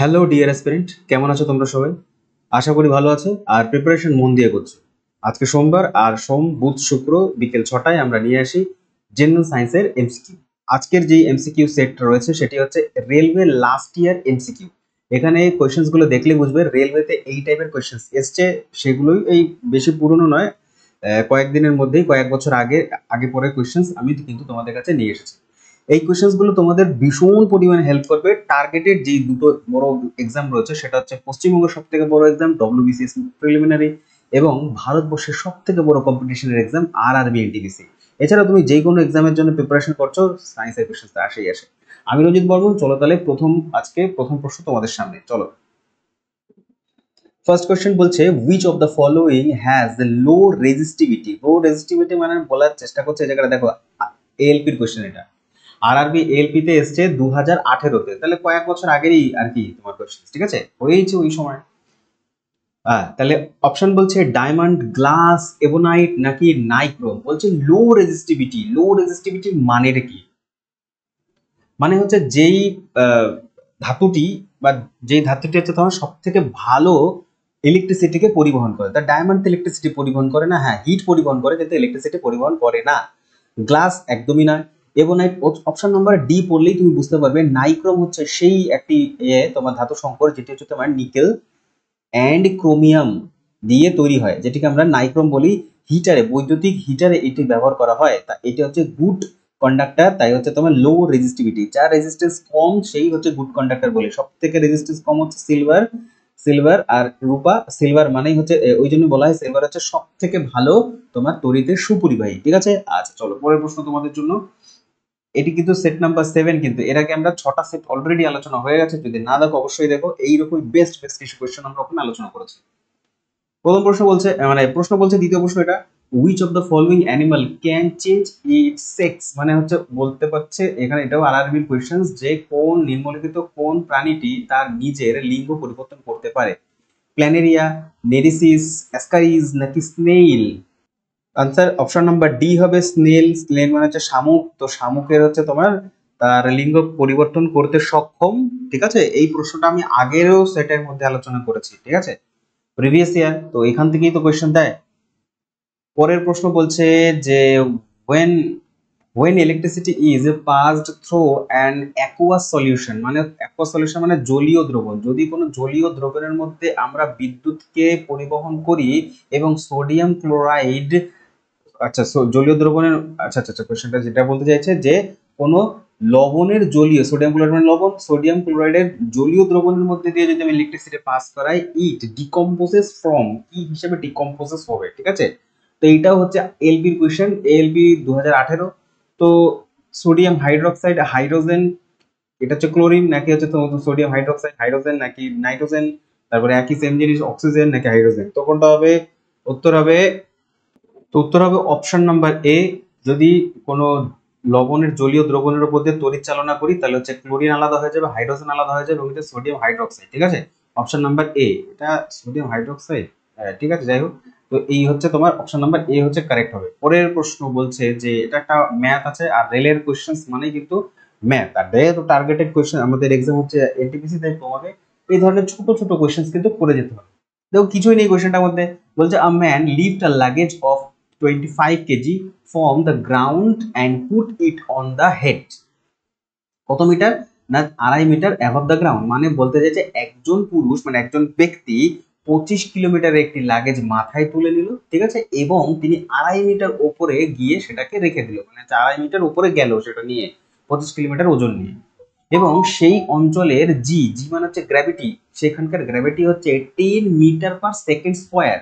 Hello dear aspirant, কেমন আছো তোমরা সবাই? আশা করি ভালো আছো আর প্রিপারেশন মন দিয়ে করছো। আজকে সোমবার আর সোম বুধ শুক্র বিকেল 6টায় আমরা নিয়ে আসি জেনারেল সায়েন্সের এমসিকিউ। আজকের যে এমসিকিউ সেটটা রয়েছে সেটি হচ্ছে রেলওয়ে লাস্ট ইয়ার এমসিকিউ। এখানে কোয়েশ্চেন্স গুলো দেখলে বুঝবে রেলওয়েতে এই টাইপের কোয়েশ্চেন্স এসছে, সেগুলোই এই বেশি পুরনো নয়, কয়েকদিনের মধ্যেই কয়েক বছর আগে আগে পরে কোয়েশ্চেন্স আমি কিন্তু তোমাদের কাছে নিয়ে এসেছি। এই কোয়েশ্চেন্স গুলো তোমাদের ভীষণ পরিমাণে হেল্প করবে। টার্গেটেড যে দুটো বড় এক্সাম রয়েছে সেটা হচ্ছে পশ্চিমবঙ্গের সব থেকে বড় এক্সাম ডব্লিউবিসিএস প্রিলিমিনারি এবং ভারতবর্ষের সব থেকে বড় কম্পিটিশনের এক্সাম আরআরবি এনটিপিসি। এছাড়া তুমি যে কোনো এক্সামের জন্য প্রিপারেশন করছো, সায়েন্সের কোয়েশ্চেন্স আসেই আসে। আমি রঞ্জিত বর্মন, চলো তাহলে আজকে প্রথম প্রশ্ন তোমাদের সামনে। চলো, ফার্স্ট কোয়েশ্চেন বলছে which of the following has the low resistivity. Low resistivity মানে বলার চেষ্টা করছে, এই জায়গাটা দেখো এএলপির কোয়েশ্চেন, এটা আরআরবি এএলপি তে এসছে 2018-তে, তাহলে কয়েক বছর আগেরই আর কি তোমার কোয়েশ্চেন, ঠিক আছে, হয়েছে ওই সময়। হ্যাঁ, তাহলে অপশন বলছে ডায়মন্ড, গ্লাস, এবোনাইট নাকি নাইক্রোম। বলছে লো রেজিস্টিভিটি। লো রেজিস্টিভিটির মানেটা কি? মানে হচ্ছে যেই ধাতুটি বা যেই ধাতুটি হচ্ছে তোমার সব থেকে ভালো ইলেকট্রিসিটিকে পরিবহন করে। তা ডায়মন্ড ইলেকট্রিসিটি পরিবহন করে না, হ্যাঁ হিট পরিবহন করে কিন্তু ইলেকট্রিসিটি পরিবহন করে না। গ্লাস একদমই নয়। এবোনাইট অপশন নাম্বার ডি পড়লেই তুমি বুঝতে পারবে। নাইক্রোম হচ্ছে সেই একটি তোমার ধাতু সংকর যেটি হচ্ছে তোমার নিকেল অ্যান্ড ক্রোমিয়াম দিয়ে তৈরি হয়, যেটিকে আমরা নাইক্রোম বলি। হিটারে, বৈদ্যুতিক হিটারে এটি ব্যবহার করা হয়। তা এটি হচ্ছে গুড কন্ডাক্টর, তাই হচ্ছে তোমার লো রেজিস্টিভিটি। যার রেজিস্ট্যান্স কম সেই হচ্ছে গুড কন্ডাক্টর বলে। সব থেকে রেজিস্ট্যান্স কম হচ্ছে সিলভার। সিলভার আর রূপা। সিলভার মানেই হচ্ছে ওই জন্য বলা হয় সিলভার হচ্ছে সব থেকে ভালো তোমার তড়িতের সুপরিবাহী, ঠিক আছে। আচ্ছা চলো, পরের প্রশ্ন তোমাদের জন্য। এটি কিন্তু সেট নাম্বার 7, কিন্তু এর আগে আমরা 6টা সেট অলরেডি আলোচনা হয়ে গেছে। যদি না দেখো অবশ্যই দেখো, এইরকম বেস্ট বেস্ট কিছু কোয়েশ্চেন আমরা ওখানে আলোচনা করেছি। প্রথম প্রশ্ন বলছে, মানে প্রশ্ন বলছে দ্বিতীয় প্রশ্ন এটা, which of the following animal can change it's sex. মানে হচ্ছে বলতে পারছে এখানে, এটাও আরআরবির কোয়েশ্চেন, যে কোন নিম্নলিখিত কোন প্রাণীটি তার নিজের লিঙ্গ পরিবর্তন করতে পারে? প্ল্যানেরিয়া, নেরিসিস, অ্যাসকারিজ নাকি snail. Answer option number D হবে স্নেল। স্নেল মানে হচ্ছে শামুক। তো শামুকের হচ্ছে তোমার তার লিঙ্গ পরিবর্তন করতে সক্ষম, ঠিক আছে। এই প্রশ্নটা আমি আগেরও সেটের মধ্যে আলোচনা করেছি, ঠিক আছে, প্রিভিয়াস ইয়ার। তো এখান থেকেই তো কোয়েশ্চেন দেয়। পরের প্রশ্ন বলছে যে when when electricity is passed through an aqueous solution, মানে aqueous solution মানে জলীয় দ্রবণ। যদি কোনো জলীয় দ্রবণের মধ্যে আমরা বিদ্যুৎকে পরিবহন করি এবং সোডিয়াম ক্লোরাইড, আচ্ছা জলীয় দ্রবণের, আচ্ছা আচ্ছা আচ্ছা কোশ্চেনটা যেটা বলতে চাইছে যে কোনো লবণের জলীয়, সোডিয়াম ক্লোরাইড মানে লবণ, সোডিয়াম ক্লোরাইডের জলীয় দ্রবণের মধ্যে দিয়ে যদি আমি ইলেকট্রিসিটি পাস করাই, ইট ডিকম্পোজেস ফ্রম, কি হিসেবে ডিকম্পোজেস হবে, ঠিক আছে। তো এইটাও হচ্ছে এলবির কোশ্চেন, এলবি 2018। তো সোডিয়াম হাইড্রোক্সাইড হাইড্রোজেন, এটা হচ্ছে ক্লোরিন নাকি হচ্ছে সোডিয়াম হাইড্রোক্সাইড হাইড্রোজেন নাকি নাইট্রোজেন, তারপরে একই সেম জিনিস অক্সিজেন নাকি হাইড্রোজেন। তো কোনটা হবে? উত্তর হবে, তো উত্তর হবে অপশন নাম্বার এ। যদি কোনো লবণের জলীয় দ্রবণের উপর দিয়ে তড়িৎ চালনা করি তাহলে হচ্ছে ক্লোরিন আলাদা হয়ে যাবে, হাইড্রোজেন আলাদা হয়ে যাবে এবং এটা সোডিয়াম হাইড্রোক্সাইড, ঠিক আছে। অপশন নাম্বার এ, এটা সোডিয়াম হাইড্রোক্সাইড, ঠিক আছে, যাই হোক। তো এই হচ্ছে তোমার অপশন নাম্বার এ হচ্ছে কারেক্ট হবে। পরের প্রশ্ন বলছে যে এটা একটা ম্যাথ আছে, আর রেলের কোশ্চেন্স মানে কিন্তু ম্যাথ, আর যেহেতু টার্গেটেড কোশ্চেন আমাদের এক্সাম হচ্ছে এনটিপিসি, তাই তোমাকে এই ধরনের ছোট ছোট কোশ্চেন্স কিন্তু করে যেতে হবে। দেখো কিছুই নেই কোশ্চেনটার মধ্যে। বলছে a man lift a luggage of 25 KG from the ground and put it on the head. কত মিটার? না 2.5 মিটার অ্যাবভ দ্য গ্রাউন্ড। মানে বলতে চাইছে একজন পুরুষ মানে একজন ব্যক্তি 25 কিলোমিটার একটি লাগেজ মাথায় তুলে নিল, ঠিক আছে, এবং তিনি 2.5 মিটার উপরে গিয়ে সেটাকে রেখে দিল। মানে 2.5 মিটার উপরে গেল সেটা নিয়ে, 25 কিলোমিটার ওজন নিয়ে। এবং সেই অঞ্চলের জি, জি মানে হচ্ছে গ্র্যাভিটি, সেখানকার গ্র্যাভিটি হচ্ছে 10 metre per second square.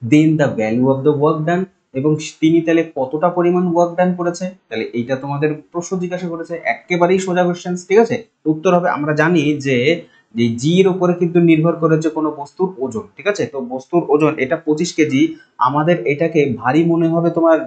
Then the value of the work done, এবং তিনি তাহলে কতটা পরিমাণ ওয়ার্ক ডান করেছে। তাহলে এইটা তোমাদের প্রশ্ন জিজ্ঞাসা করেছে, একেবারেই সোজা কোশ্চেন, ঠিক আছে। উত্তর হবে, আমরা জানি যে জি এর উপরে কিন্তু নির্ভর করেছে কোনো বস্তুর ওজন, ঠিক আছে। তো বস্তুর ওজন এটা 25 কেজি, আমাদের এটাকে ভারী মনে হবে তোমার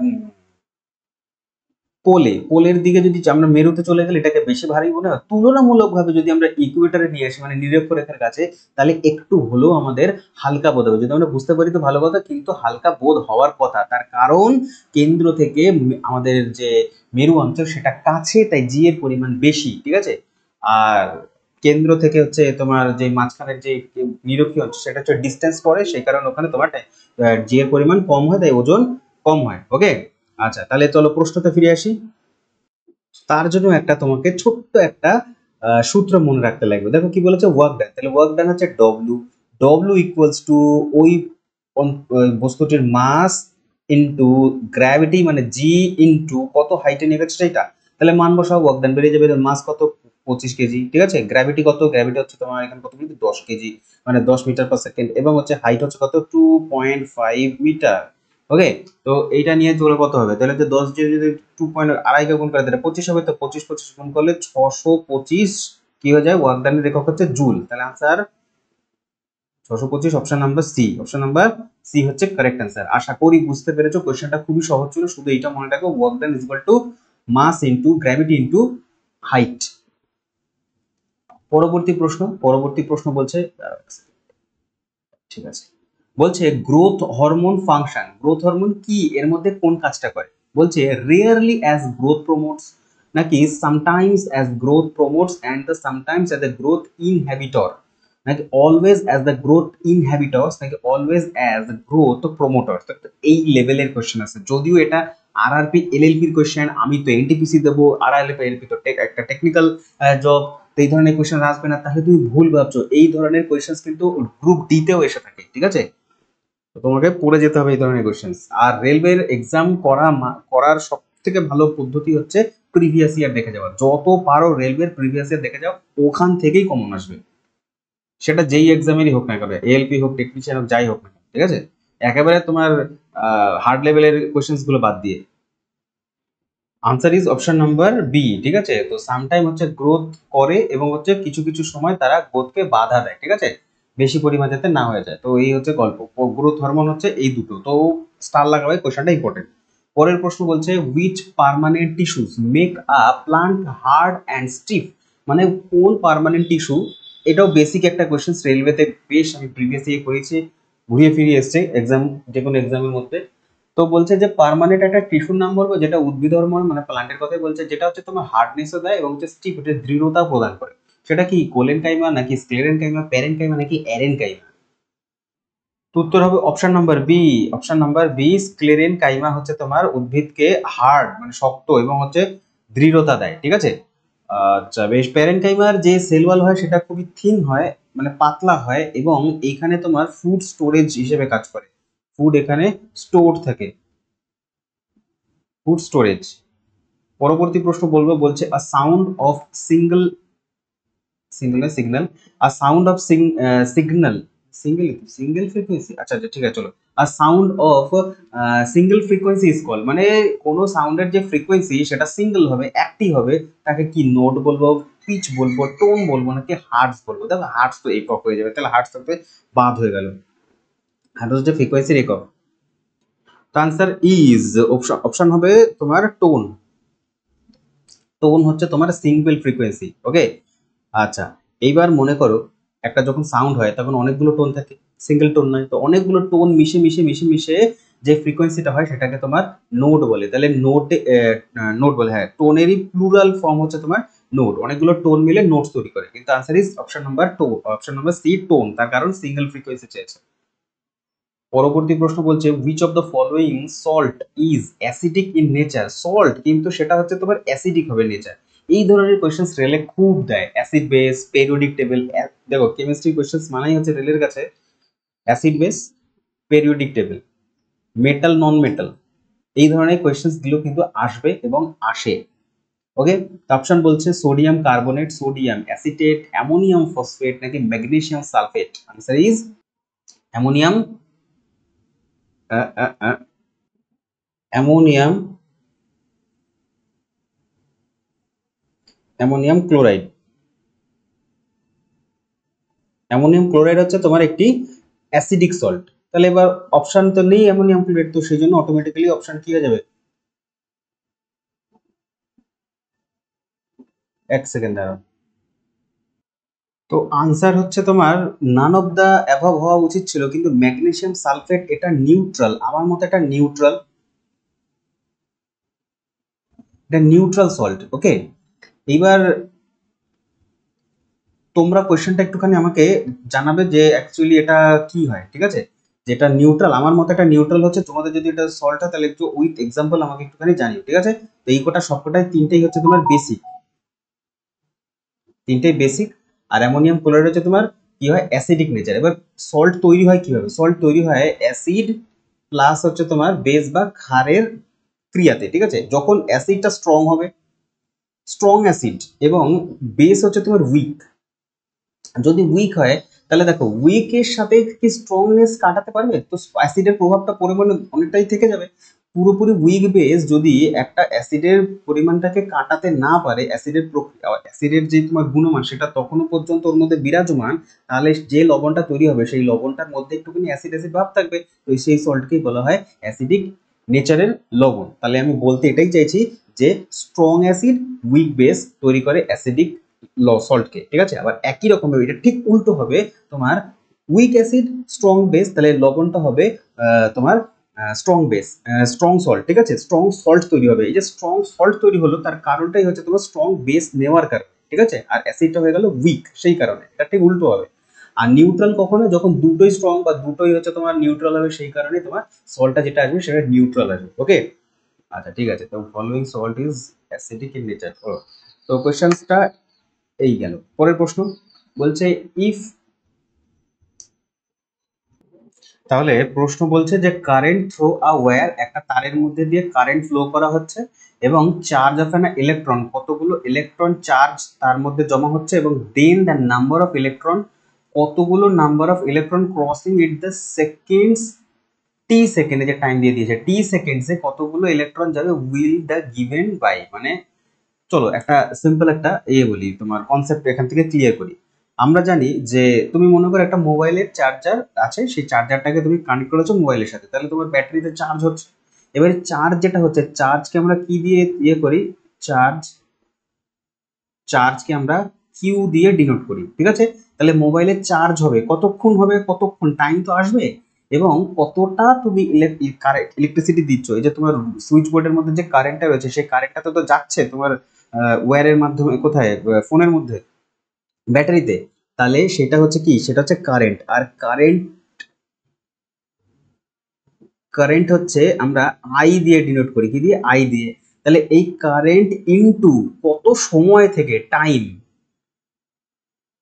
পোলের দিকে। যদি আমরা মেরুতে চলে গেলে এটাকে বেশি ভারী মনে হয়। তুলনামূলকভাবে যদি আমরা ইকুয়েটরে নিয়ে আসি মানে নিরক্ষরেখার কাছে, তাহলে একটু হলেও আমাদের হালকা বোধ হবে। যদি আমরা বুঝতে পারি তো ভালো কথা, কিন্তু হালকা বোধ হওয়ার কথা, তার কারণ কেন্দ্র থেকে আমাদের যে মেরু অঞ্চল সেটা কাছে, তাই জি এর পরিমাণ বেশি, ঠিক আছে। আর কেন্দ্র থেকে হচ্ছে তোমার যে মাঝখানের যে নিরক্ষীয় অংশ সেটা হচ্ছে ডিস্টেন্স পড়ে, সেই কারণে ওখানে তোমার জি এর পরিমাণ কম হয়, তাই ওজন কম হয়। ওকে, আচ্ছা তাহলে চলো প্রশ্নতে ফিরে আসি। তার জন্য একটা তোমাকে ছোট্ট একটা সূত্র মনে রাখতে লাগবে। দেখো কি বলেছে, ওয়ার্ক ডান। তাহলে ওয়ার্ক ডান হচ্ছে ডব্লিউ, ডব্লিউ ইকুয়ালস টু ওই বস্তুটির মাস ইনটু গ্র্যাভিটি, মানে জি ইনটু কত হাইটে নিয়ে গেছে সেটা। তাহলে মান বসাও, ওয়ার্ক ডান বেরিয়ে যাবে। মাস কত, 25 কেজি, ঠিক আছে। গ্র্যাভিটি কত, গ্র্যাভিটি হচ্ছে তোমার এখানে কত কেজি, 10 কেজি, মানে 10 মিটার/সেকেন্ড। এবং হচ্ছে হাইট হচ্ছে কত, 2.5 মিটার। ওকে, তো এইটা নিয়ে চলে কত হবে, তাহলে যে 10 দিয়ে যদি 2.2 গুণ করে তাহলে 25 হবে। তো 25 গুণ করলে 625 কি হয়ে যায়, ওয়ার্ক ডানের একক হচ্ছে জুল। তাহলে answer 625, option number C. Option number C হচ্ছে কারেক্ট অ্যান্সার। আশা করি বুঝতে পেরেছো, কোশ্চেনটা খুবই সহজ ছিল। শুধু এইটা মনে রাখো, work done is equal to mass into gravity into height. পরবর্তী প্রশ্ন বলছে, ঠিক আছে, বলছে growth hormone function, growth hormone কি, এর মধ্যে কোন কাজটা করে। বলছে রেয়ারলি অ্যাজ গ্রোথ প্রমোটস, নাকি sometimes as growth promotes and the sometimes as the growth inhibitor, নাকি always as the growth inhibitors, নাকি অলওয়েজ অ্যাজ গ্রোথ প্রমোটর্স। এই লেভেলের কোশ্চেন আছে, যদিও এটা আরআরপি এলএলপির কোশ্চেন। আমি তো এনটিপিসি দেবো, আরআরপি তো একটা টেকনিক্যাল জব, তো এই ধরনের কোয়েশ্চেন আসবে না, তাহলে তুমি ভুল ভাবছো। এই ধরনের কোয়েশ্চেন কিন্তু গ্রুপ ডি তেও এসে থাকে, ঠিক আছে। তো তোমাকে পড়ে যেতে হবে এই ধরনের কোয়েশ্চেন। আর রেলওয়ের এক্সাম করার সব থেকে ভালো পদ্ধতি হচ্ছে প্রিভিয়াস ইয়ার দেখে যাওয়া। যত পারো রেলওয়ের প্রিভিয়াস ইয়ার দেখে যাও, ওখান থেকেই কমন আসবে, সেটা যেই এক্সামেরই হোক না কেন, এএলপি হোক, টেকনিশিয়ান হোক, যাই হোক না কেন, ঠিক আছে। একেবারে তোমার হার্ড লেভেলের কোয়েশ্চেন গুলো বাদ দিয়ে। Answer is option number B, ঠিক আছে। তো সামটাইম হচ্ছে গ্রোথ করে এবং হচ্ছে কিছু কিছু সময় তারা গ্রোথকে বাধা দেয়, ঠিক আছে, বেশি পরিমাণ যাতে না হয়ে যায়। তো এই হচ্ছে গল্প, গ্রোথ হরমোন হচ্ছে এই দুটো। তো স্টার লাগাবে, কোশ্চেনটা ইম্পর্টেন্ট। পরের প্রশ্ন বলছে which permanent tissues make a plant hard and stiff, মানে কোন পার্মানেন্ট টিস্যু, এটাও বেসিক একটা কোয়েশ্চেন, রেলওয়েতে বেশ আমি প্রিভিয়াস ইয়ে করেছি, ঘুরিয়ে ফিরিয়ে এসছে এক্সাম, যে কোনো এক্সামের মধ্যে। তো বলছে যে পার্মানেন্ট একটা টিস্যুর নাম বলবো, যেটা উদ্ভিদ হরমোন মানে প্লান্টের কথাই বলছে, যেটা হচ্ছে তোমার হার্ডনেসও দেয় এবং হচ্ছে স্টিফ, এটা দৃঢ়তা প্রদান করে। সেটা কি কোলেন কাইমা, নাকি স্ক্লেরেন কাইমা, প্যারেন কাইমা, নাকি অ্যারেন কাইমা। তো উত্তর হবে option number B. Option number B, sclerenchyma হচ্ছে তোমার উদ্ভিদকে হার্ড মানে শক্ত এবং হচ্ছে দৃঢ়তা দেয়, ঠিক আছে। আচ্ছা বেশ, প্যারেন কাইমার যে সেল ওয়াল হয় সেটা খুবই থিন হয়, মানে পাতলা হয়, এবং এইখানে তোমার ফুড স্টোরেজ হিসেবে কাজ করে, ফুড এখানে স্টোর থাকে, ফুড স্টোরেজ। পরবর্তী প্রশ্ন বলবো, বলছে আ sound of single signal, a sound of signal single single frequency, আচ্ছা আচ্ছা ঠিক আছে চলো, আ sound of single frequency is call, মানে কোন সাউন্ডের যে ফ্রিকোয়েন্সি সেটা সিঙ্গেল হবে, একটি হবে, তাকে কি নোট বলবো, পিচ বলবো, টোন বলবো, নাকি হার্টস বলবো। দেখো হার্টস তো একক হয়ে যাবে, তাহলে হার্টস থাকবে বাদ হয়ে গেল, হার্টস হচ্ছে ফ্রিকোয়েন্সির একক। তো আনসার ইজ অপশন হবে তোমার টোন। টোন হচ্ছে তোমার সিঙ্গেল ফ্রিকোয়েন্সি। ওকে, আচ্ছা এইবার মনে করো একটা যখন সাউন্ড হয় তখন অনেকগুলো টোন থাকে, সিঙ্গেল টোন নয়। তো অনেকগুলো টোন মিশে মিশে মিশে মিশে যে ফ্রিকোয়েন্সিটা হয় সেটাকে তোমার নোট বলে। তাহলে নোট বলে, হ্যাঁ, টোনেরই প্লুরাল ফর্ম হচ্ছে তোমার নোট। অনেকগুলো টোন মিলে নোটস তৈরি করে, কিন্তু answer is option number C, tone, তার কারণ সিঙ্গেল ফ্রিকোয়েন্সি চেয়েছে। পরবর্তী প্রশ্ন বলছে which of the following salt is acidic in nature, salt কিন্তু সেটা হচ্ছে তোমার অ্যাসিডিক হবে নেচার। এই ধরনের কোয়েশ্চেন রেলে খুব দেয়, অ্যাসিড বেস, পেরিওডিক টেবিল। দেখো কেমিস্ট্রি কোয়েশ্চেন মানাই হচ্ছে রেলের কাছে acid base, periodic table, metal non metal, এই ধরনের কোয়েশ্চেন গুলো কিন্তু আসবে এবং আসে। ওকে, অপশন বলছে sodium carbonate, sodium acetate, ammonium phosphate, নাকি magnesium sulphate. Answer is ammonium ammonium ammonium chloride. Ammonium chloride হচ্ছে তোমার একটি অ্যাসিডিক সল্ট। তাহলে এবার অপশন তো নেই অ্যামোনিয়াম ক্লোরাইড, তো সেই জন্য অটোমেটিক্যালি অপশন কি হয়ে যাবে, এক সেকেন্ড দাঁড়াও। তো আনসার হচ্ছে তোমার নান অফ দা অ্যাভাব হওয়া উচিত ছিল, কিন্তু ম্যাগনেসিয়াম সালফেট এটা নিউট্রাল, আমার মতে এটা নিউট্রাল, এটা নিউট্রাল সল্ট। ওকে, এইবার তোমরা কোয়েশ্চেনটা একটুখানি আমাকে জানাবে যে অ্যাকচুয়ালি এটা কি হয়, ঠিক আছে? যেটা নিউট্রাল, আমার মতে এটা নিউট্রাল হচ্ছে, তোমাদের যদি এটা সল্ট হয় তাহলে একটু উইথ এক্সাম্পল আমাকে একটুখানি জানিও, ঠিক আছে? তো এই কটা সবকটাই তিনটেই হচ্ছে তোমার বেসিক, তিনটেই বেসিক। আর অ্যামোনিয়াম ক্লোরাইড হচ্ছে তোমার কি হয়, অ্যাসিডিক নেচার। এবার সল্ট তৈরি হয় কিভাবে? সল্ট তৈরি হয় অ্যাসিড প্লাস হচ্ছে তোমার বেস বা ক্ষারের ক্রিয়াতে, ঠিক আছে? যখন অ্যাসিডটা স্ট্রং হবে, স্ট্রং অ্যাসিড, এবং বেস হচ্ছে তোমার উইক, যদি উইক হয় তাহলে দেখো উইকের সাথে কি স্ট্রংনেস কাটাতে পারবে? তো অ্যাসিডের প্রভাবটা পরিমাণে অনেকটাই থেকে যাবে। পুরোপুরি উইক বেস যদি একটা অ্যাসিডের পরিমাণটাকে কাটাতে না পারে, অ্যাসিডের প্রক্রিয়া, অ্যাসিডের যে তোমার গুণমান সেটা তখনও পর্যন্ত ওর মধ্যে বিরাজমান, তাহলে যে লবণটা তৈরি হবে সেই লবণটার মধ্যে একটুখানি অ্যাসিড অ্যাসিড ভাব থাকবে, তো সেই সল্টকেই বলা হয় অ্যাসিডিক নেচারের লবণ। তাহলে আমি বলতে এটাই চাইছি যে স্ট্রং অ্যাসিড উইক বেস তৈরি করে অ্যাসিডিক সল্টকে, ঠিক আছে? আবার একই রকম ভাবে এটা ঠিক উল্টো হবে, তোমার উইক অ্যাসিড স্ট্রং বেস, তাহলে লবণটা হবে তোমার স্ট্রং বেস, স্ট্রং সল্ট, ঠিক আছে? স্ট্রং সল্ট তৈরি হবে। এই যে স্ট্রং সল্ট তৈরি হলো তার কারণটাই হচ্ছে তোমার স্ট্রং বেস নেওয়ার কারণে, ঠিক আছে? আর অ্যাসিডটা হয়ে গেল উইক, সেই কারণে এটা ঠিক উল্টো হবে। আর নিউট্রাল কখনো যখন দুটোই স্ট্রং বা দুটোই হচ্ছে তোমার নিউট্রাল হবে, সেই কারণে তোমার সল্টটা যেটা আসবে সেটা নিউট্রাল আসবে, ওকে? আচ্ছা ঠিক আছে, তো following salt is acidic in nature. তো কোশ্চেনটা এই গেল। পরের প্রশ্ন বলছে ইফ, তাহলে প্রশ্ন বলছে যে কারেন্ট থ্রু আ ওয়্যার, একটা তারের মধ্যে দিয়ে কারেন্ট ফ্লো করা হচ্ছে এবং চার্জ অফ অ্যান ইলেকট্রন, কতগুলো ইলেকট্রন চার্জ তার মধ্যে জমা হচ্ছে, এবং then the number of electron, কতগুলো number of electron crossing it the seconds, T সেকেন্ডে যে টাইম দিয়ে দিয়েছে, টি সেকেন্ডসে কতগুলো ইলেকট্রন যাবে উইল দ্য গিভেন বাই, মানে চলো একটা সিম্পল একটা বলি, তোমার কনসেপ্ট এখান থেকে ক্লিয়ার করি। আমরা জানি যে তুমি মনে করো একটা মোবাইলের চার্জার আছে, সেই চার্জারটাকে তুমি কানেক্ট করেছো মোবাইলের সাথে, তাহলে তোমার ব্যাটারিতে চার্জ হচ্ছে। এবারে চার্জ যেটা হচ্ছে, চার্জকে আমরা কি দিয়ে করি, চার্জ, চার্জকে আমরা কিউ দিয়ে ডিনোট করি, ঠিক আছে? তাহলে মোবাইলের চার্জ হবে কতক্ষণ, হবে কতক্ষণ, টাইম তো আসবে, এবং কতটা তুমি ইলেকট্রিসিটি দিচ্ছ। এই যে তোমার সুইচ বোর্ডের মধ্যে যে কারেন্টটা রয়েছে, সেই কারেন্টটা তো যাচ্ছে তোমার ওয়্যারের মাধ্যমে, কোথায়, ফোনের মধ্যে, ব্যাটারিতে, তাহলে সেটা হচ্ছে কি, সেটা হচ্ছে কারেন্ট। আর কারেন্ট, কারেন্ট হচ্ছে আমরা আই দিয়ে ডিনোট করি, কি দিয়ে, আই দিয়ে। তাহলে এই কারেন্ট ইনটু কত সময় থেকে, টাইম,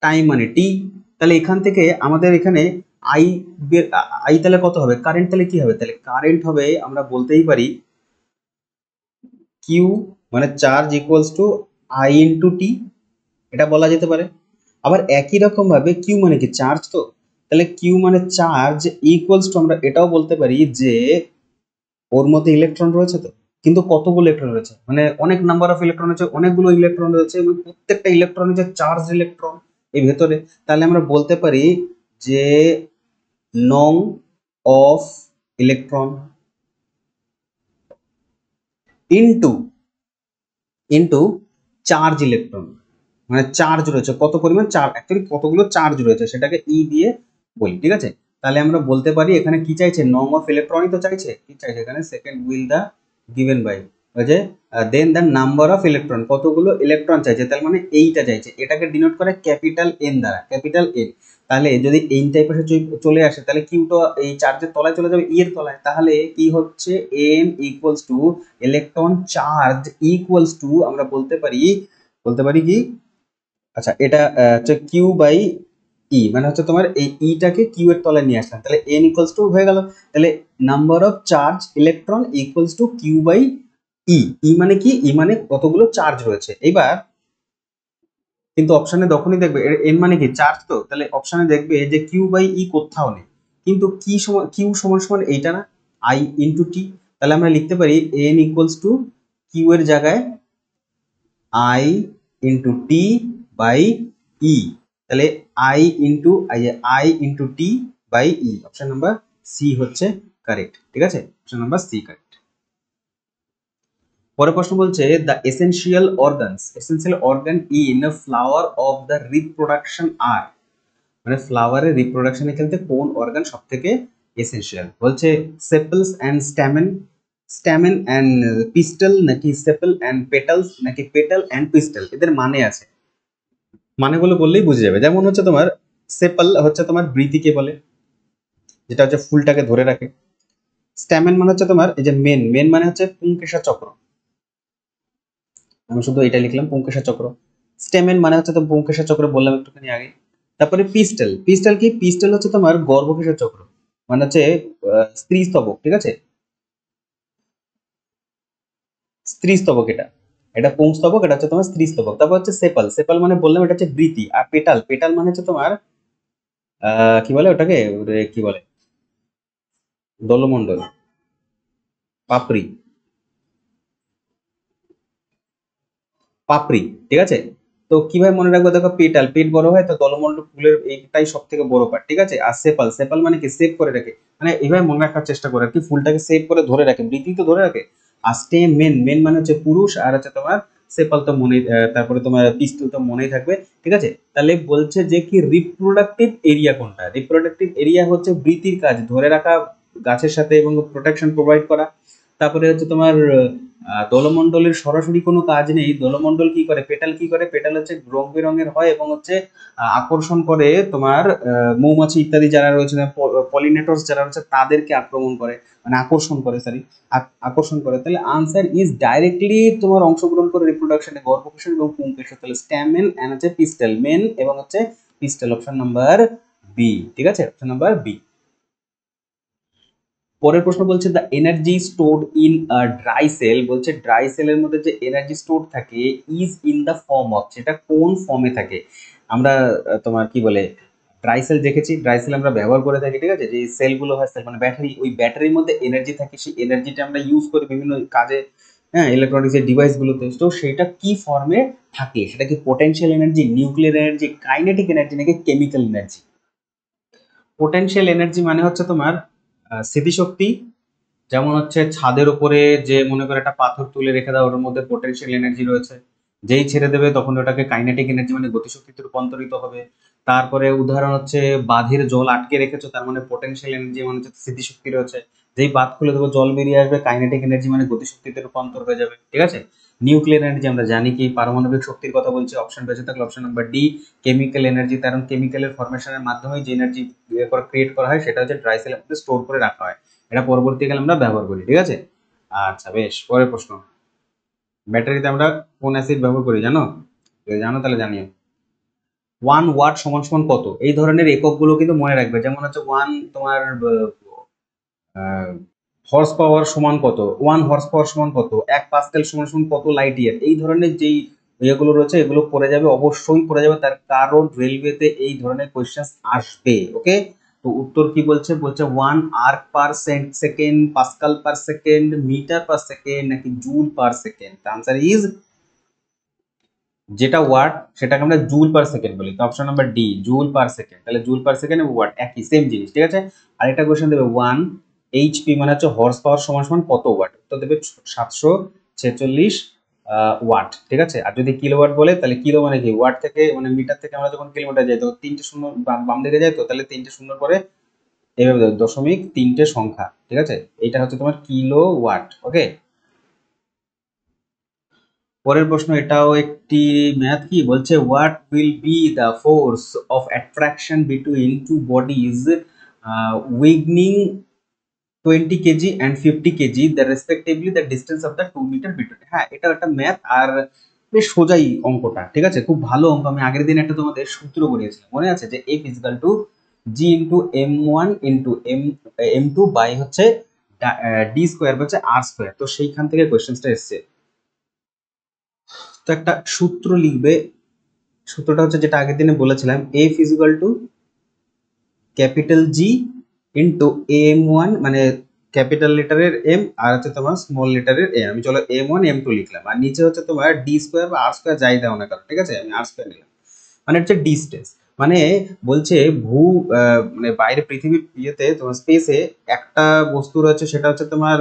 টাইম মানে টি। তাহলে এখান থেকে আমাদের এখানে আই, আই তাহলে কত হবে, কারেন্ট তাহলে কি হবে, তাহলে কারেন্ট হবে, আমরা বলতেই পারি কিউ মানে charge equals to I into T, এটা বলা যেতে পারে। আবার একই রকম ভাবে কিউ মানে কি, চার্জ, তো তাহলে কিউ মানে চার্জ ইকুয়ালস টু, আমরা এটাও বলতে পারি যে ওর মধ্যে ইলেকট্রন রয়েছে, তো কিন্তু কতগুলো ইলেকট্রন রয়েছে, মানে অনেক নাম্বার অফ ইলেকট্রন আছে, অনেকগুলো ইলেকট্রন রয়েছে, এবং প্রত্যেকটা ইলেকট্রন হচ্ছে চার্জ ইলেকট্রন এই ভেতরে। তাহলে আমরা বলতে পারি যে নং of electron into, into charge electron, মানে চার্জ রয়েছে কত পরিমাণ, চার্জ অ্যাকচুয়ালি কতগুলো চার্জ রয়েছে সেটাকে ই দিয়ে বলি, ঠিক আছে? তাহলে আমরা বলতে পারি এখানে কি চাইছে, নং অফ ইলেকট্রনই তো চাইছে, কি চাইছে এখানে, second will the given by, যে then the number of electron, কতগুলো ইলেকট্রন চাইছে, তার মানে এইটা চাইছে, এটাকে ডিনোট করে ক্যাপিটাল এন দ্বারা, ক্যাপিটাল এন। তাহলে যদি এন টাইপের চলে আসে, তাহলে কিউটা এই চার্জের তলায় চলে যাবে, ই এর তলায়, তাহলে কি হচ্ছে, N equals to electron charge equals two, আমরা বলতে পারি, বলতে পারি কি, আচ্ছা এটা হচ্ছে কিউ বাই ই, মানে হচ্ছে তোমার এই ইটাকে কিউ এর তলায় নিয়ে আসলাম, তাহলে এন ইকুয়ালস টু হয়ে গেল, তাহলে number of charge electron equals to Q by E. E মানে কি, ই মানে কতগুলো চার্জ রয়েছে। এবার কিন্তু অপশনে তখনই দেখবে এন মানে কি, চার্জ, তো তাহলে অপশনে দেখবে যে কিউ বাই ই কোথাও নেই, কিন্তু কি সমান, কিউ সমান সমান এইটা না, আই ইন্টু টি। তাহলে আমরা লিখতে পারি এন ইকুয়ালস টু কিউ এর জায়গায় I into T by E, তাহলে I into I into T by E, option number C হচ্ছে কারেক্ট, ঠিক আছে? Option number C correct. পরের প্রশ্ন বলছে the essential organs, essential organ in flower of the reproduction are, মানে ফ্লাওয়ারের রিপ্রোডাকশনের ক্ষেত্রে কোন অর্গান সব থেকে এসেনশিয়াল, বলছে সেপলস and stamen, stamen and pistol, নাকি সেপল অ্যান্ড পেটালস, নাকি পেটাল অ্যান্ড পিস্টল, এদের মানে আছে। মানেগুলো বললেই বুঝে যাবে। যেমন হচ্ছে তোমার সেপাল হচ্ছে তোমার বৃতিকে বলে, যেটা হচ্ছে ফুলটাকে ধরে রাখে। স্ট্যামেন মানে হচ্ছে তোমার এই যে মেন, মেন মানে হচ্ছে পুংকেশা চক্র, আমি শুধু এটা লিখলাম পুংকেশা চক্র। স্টেমেন মানে হচ্ছে তো পুংকেশা চক্র বললাম একটুখানি আগে। তারপরে পিস্টেল, পিস্টেল কি, পিস্টেল হচ্ছে তোমার গর্ভকেশা চক্র, মানে হচ্ছে স্ত্রী স্তবক, ঠিক আছে, স্ত্রী স্তবক এটা, এটা পুংস্তবক, এটা হচ্ছে তোমার স্ত্রী স্তবক। তারপর হচ্ছে সেপাল, সেপাল মানে বললাম এটা হচ্ছে বৃতি। আর পেটাল, পেটাল মানে হচ্ছে তোমার কি বলে ওটাকে, কি বলে, দলমন্ডল, পাপড়ি, পাপড়ি, ঠিক আছে। তো কিভাবে মনে রাখবো, দেখো পেটাল, পেট বড় হয় তো দলমন্ডল ফুলের এইটাই সব থেকে বড় পার্ট, ঠিক আছে। আর সেপাল, সেপাল মানে কি সেভ করে রাখে, মানে এইভাবে মনে রাখার চেষ্টা করে আর কি, ফুলটাকে সেভ করে ধরে রাখে, বৃদ্ধি তো ধরে রাখে। আর স্টেমেন, মেন মানে হচ্ছে পুরুষ, আর হচ্ছে তোমার সেপাল তো মনে, তারপরে তোমার পিস্টল তো মনেই থাকবে, ঠিক আছে। তাহলে বলছে যে কি রিপ্রোডাক্টিভ এরিয়া কোনটা, রিপ্রোডাক্টিভ এরিয়া হচ্ছে বৃদ্ধির কাজ, ধরে রাখা গাছের সাথে এবং প্রোটেকশন প্রোভাইড করা। তারপরে হচ্ছে তোমার দলমন্ডলের সরাসরি কোনো কাজ নেই, দলমন্ডল কি করে, পেটাল কি করে, পেটাল হচ্ছে রং বেরঙের হয় এবং হচ্ছে আকর্ষণ করে তোমার মৌমাছি ইত্যাদি যারা রয়েছে, পলিনেটর্স যারা রয়েছে তাদেরকে আক্রমণ করে, মানে আকর্ষণ করে, সরি, আকর্ষণ করে। তাহলে আনসার ইজ ডাইরেক্টলি তোমার অংশগ্রহণ করে রিপ্রোডাকশনে গর্ভকোষের এবং পুংকেশর। তাহলে স্ট্যামেন এন্ড হচ্ছে পিস্টেল, মেন এবং হচ্ছে পিস্টেল, অপশন নাম্বার বি, ঠিক আছে, অপশন নাম্বার বি। পরের প্রশ্ন বলছে the energy stored in dry sell, বলছে ড্রাই সেলের মধ্যে যে এনার্জি স্টোর থাকে is in the form of, সেটা কোন ফর্মে থাকে। আমরা তোমার কি বলে ড্রাই সেল দেখেছি, ড্রাই সেল আমরা ব্যবহার করে থাকি, ঠিক আছে, যে সেলগুলো হয় সেল মানে ব্যাটারি, ওই ব্যাটারির মধ্যে এনার্জি থাকে, সেই এনার্জিটা আমরা ইউজ করি বিভিন্ন কাজে, হ্যাঁ, ইলেকট্রনিক্স এর ডিভাইসগুলোতে। তো সেটা কি ফর্মে থাকে, সেটা কি potential energy, nuclear energy, kinetic energy নাকি কেমিক্যাল এনার্জি। পোটেনশিয়াল এনার্জি মানে হচ্ছে তোমার স্মৃতিশক্তি, যেমন হচ্ছে ছাদের উপরে যে মনে করে একটা পাথর তুলে রেখে দাও, ওর মধ্যে পোটেনশিয়াল এনার্জি রয়েছে, যেই ছেড়ে দেবে তখন ওটাকে কাইনেটিক এনার্জি মানে গতিশক্তিতে রূপান্তরিত হবে। তারপরে উদাহরণ হচ্ছে বাঁধের জল আটকে রেখেছো, তার মানে পোটেনশিয়াল এনার্জি মানে হচ্ছে স্মৃতিশক্তি রয়েছে, যেই বাঁধ খুলে দেবো জল বেরিয়ে আসবে, কাইনেটিক এনার্জি মানে গতিশক্তিতে রূপান্তর হয়ে যাবে, ঠিক আছে। নিউক্লিয়ার এনার্জি আমরা জানি কি, পারমাণবিক শক্তির কথা বলছি, অপশন বেঁচে থাকলে option number D chemical energy, কারণ কেমিক্যালের ফরমেশনের মাধ্যমে যে এনার্জি ক্রিয়েট করা হয় সেটা হচ্ছে ড্রাই সেলের মধ্যে স্টোর করে রাখা হয়, এটা পরবর্তীকালে আমরা ব্যবহার করি, ঠিক আছে। আচ্ছা বেশ, পরের প্রশ্ন, ব্যাটারিতে আমরা কোন অ্যাসিড ব্যবহার করি জানো, যদি জানো তাহলে জানিও। 1 ওয়াট সমান সমান কত, এই ধরনের এককগুলো কিন্তু মনে রাখবে, যেমন হচ্ছে ওয়ান তোমার হর্স পাওয়ার সমান কত, 1 হর্স পাওয়ার সমান কত, 1 পাস্কেল সমান সমান কত লাইট ইয়ার, এই ধরনের যেই ইয়েগুলো রয়েছে এগুলো পড়ে যাবে, অবশ্যই পড়ে যাবে, তার কারণ রেলওয়েতে এই ধরনের কোয়েশ্চেন আসবে, ওকে। তো উত্তর কি বলছে, বলছে 1 erg per second, pascal per second, metre per second নাকি joule per second. Answer is, যেটা ওয়াট সেটাকে আমরা জুল পার সেকেন্ড বলি, তো option number D joule per second. তাহলে জুল পার সেকেন্ড এবং ওয়াট একই, সেম জিনিস, ঠিক আছে। আরেকটা কোয়েশ্চেন দেবে 1 এইচপি মানে হচ্ছে হর্স পাওয়ার সমান সমান কত ওয়াট, তো দেবে 746 ওয়াট, ঠিক আছে। আর যদি কিলোওয়াট বলে তাহলে কিলো মানে কি, ওয়াট থেকে মানে মিটার থেকে আমরা যখন কিলোমিটার যাই তো তিনটে শূন্য বাম দিকে যাই, তো তাহলে তিনটে শূন্য পরে এইভাবে দশমিক তিনটে সংখ্যা, ঠিক আছে, এইটা হচ্ছে তোমার কিলো ওয়াট, ওকে। পরের প্রশ্ন এটাও একটি ম্যাথ, কি বলছে what will be the force of attraction between two bodies উইগনিং 20 KG and 50 KG the respectively the distance of the 2 metre between. হ্যাঁ, এটা একটা ম্যাথ আর বেশ সোজাই অঙ্কটা, ঠিক আছে, খুব ভালো অঙ্ক। আমি আগের দিন একটা তোমাদের সূত্র করিয়েছিলাম, মনে আছে, যে F equal to G into M1 into M2 by হচ্ছে ডি স্কোয়ার হচ্ছে আর স্কোয়ার, তো সেইখান থেকে কোয়েশ্চেন্সটা এসছে। তো একটা সূত্র লিখবে, সূত্রটা হচ্ছে যেটা আগের দিনে বলেছিলাম, F equal to capital G into M1 মানে ক্যাপিটাল লেটারের এম আর হচ্ছে তোমার স্মল লেটারের এ, আমি চলো M1 M2 লিখলাম, আর নিচে হচ্ছে তোমার ডি স্কোয়ার বা আর স্কোয়ার যাই দাও না কারণ, ঠিক আছে, আমি আর স্কোয়ার নিলাম, মানে হচ্ছে ডিস্টেন্স। মানে বলছে ভূ মানে বাইরে পৃথিবীর ইয়েতে তোমার স্পেসে একটা বস্তু রয়েছে সেটা হচ্ছে তোমার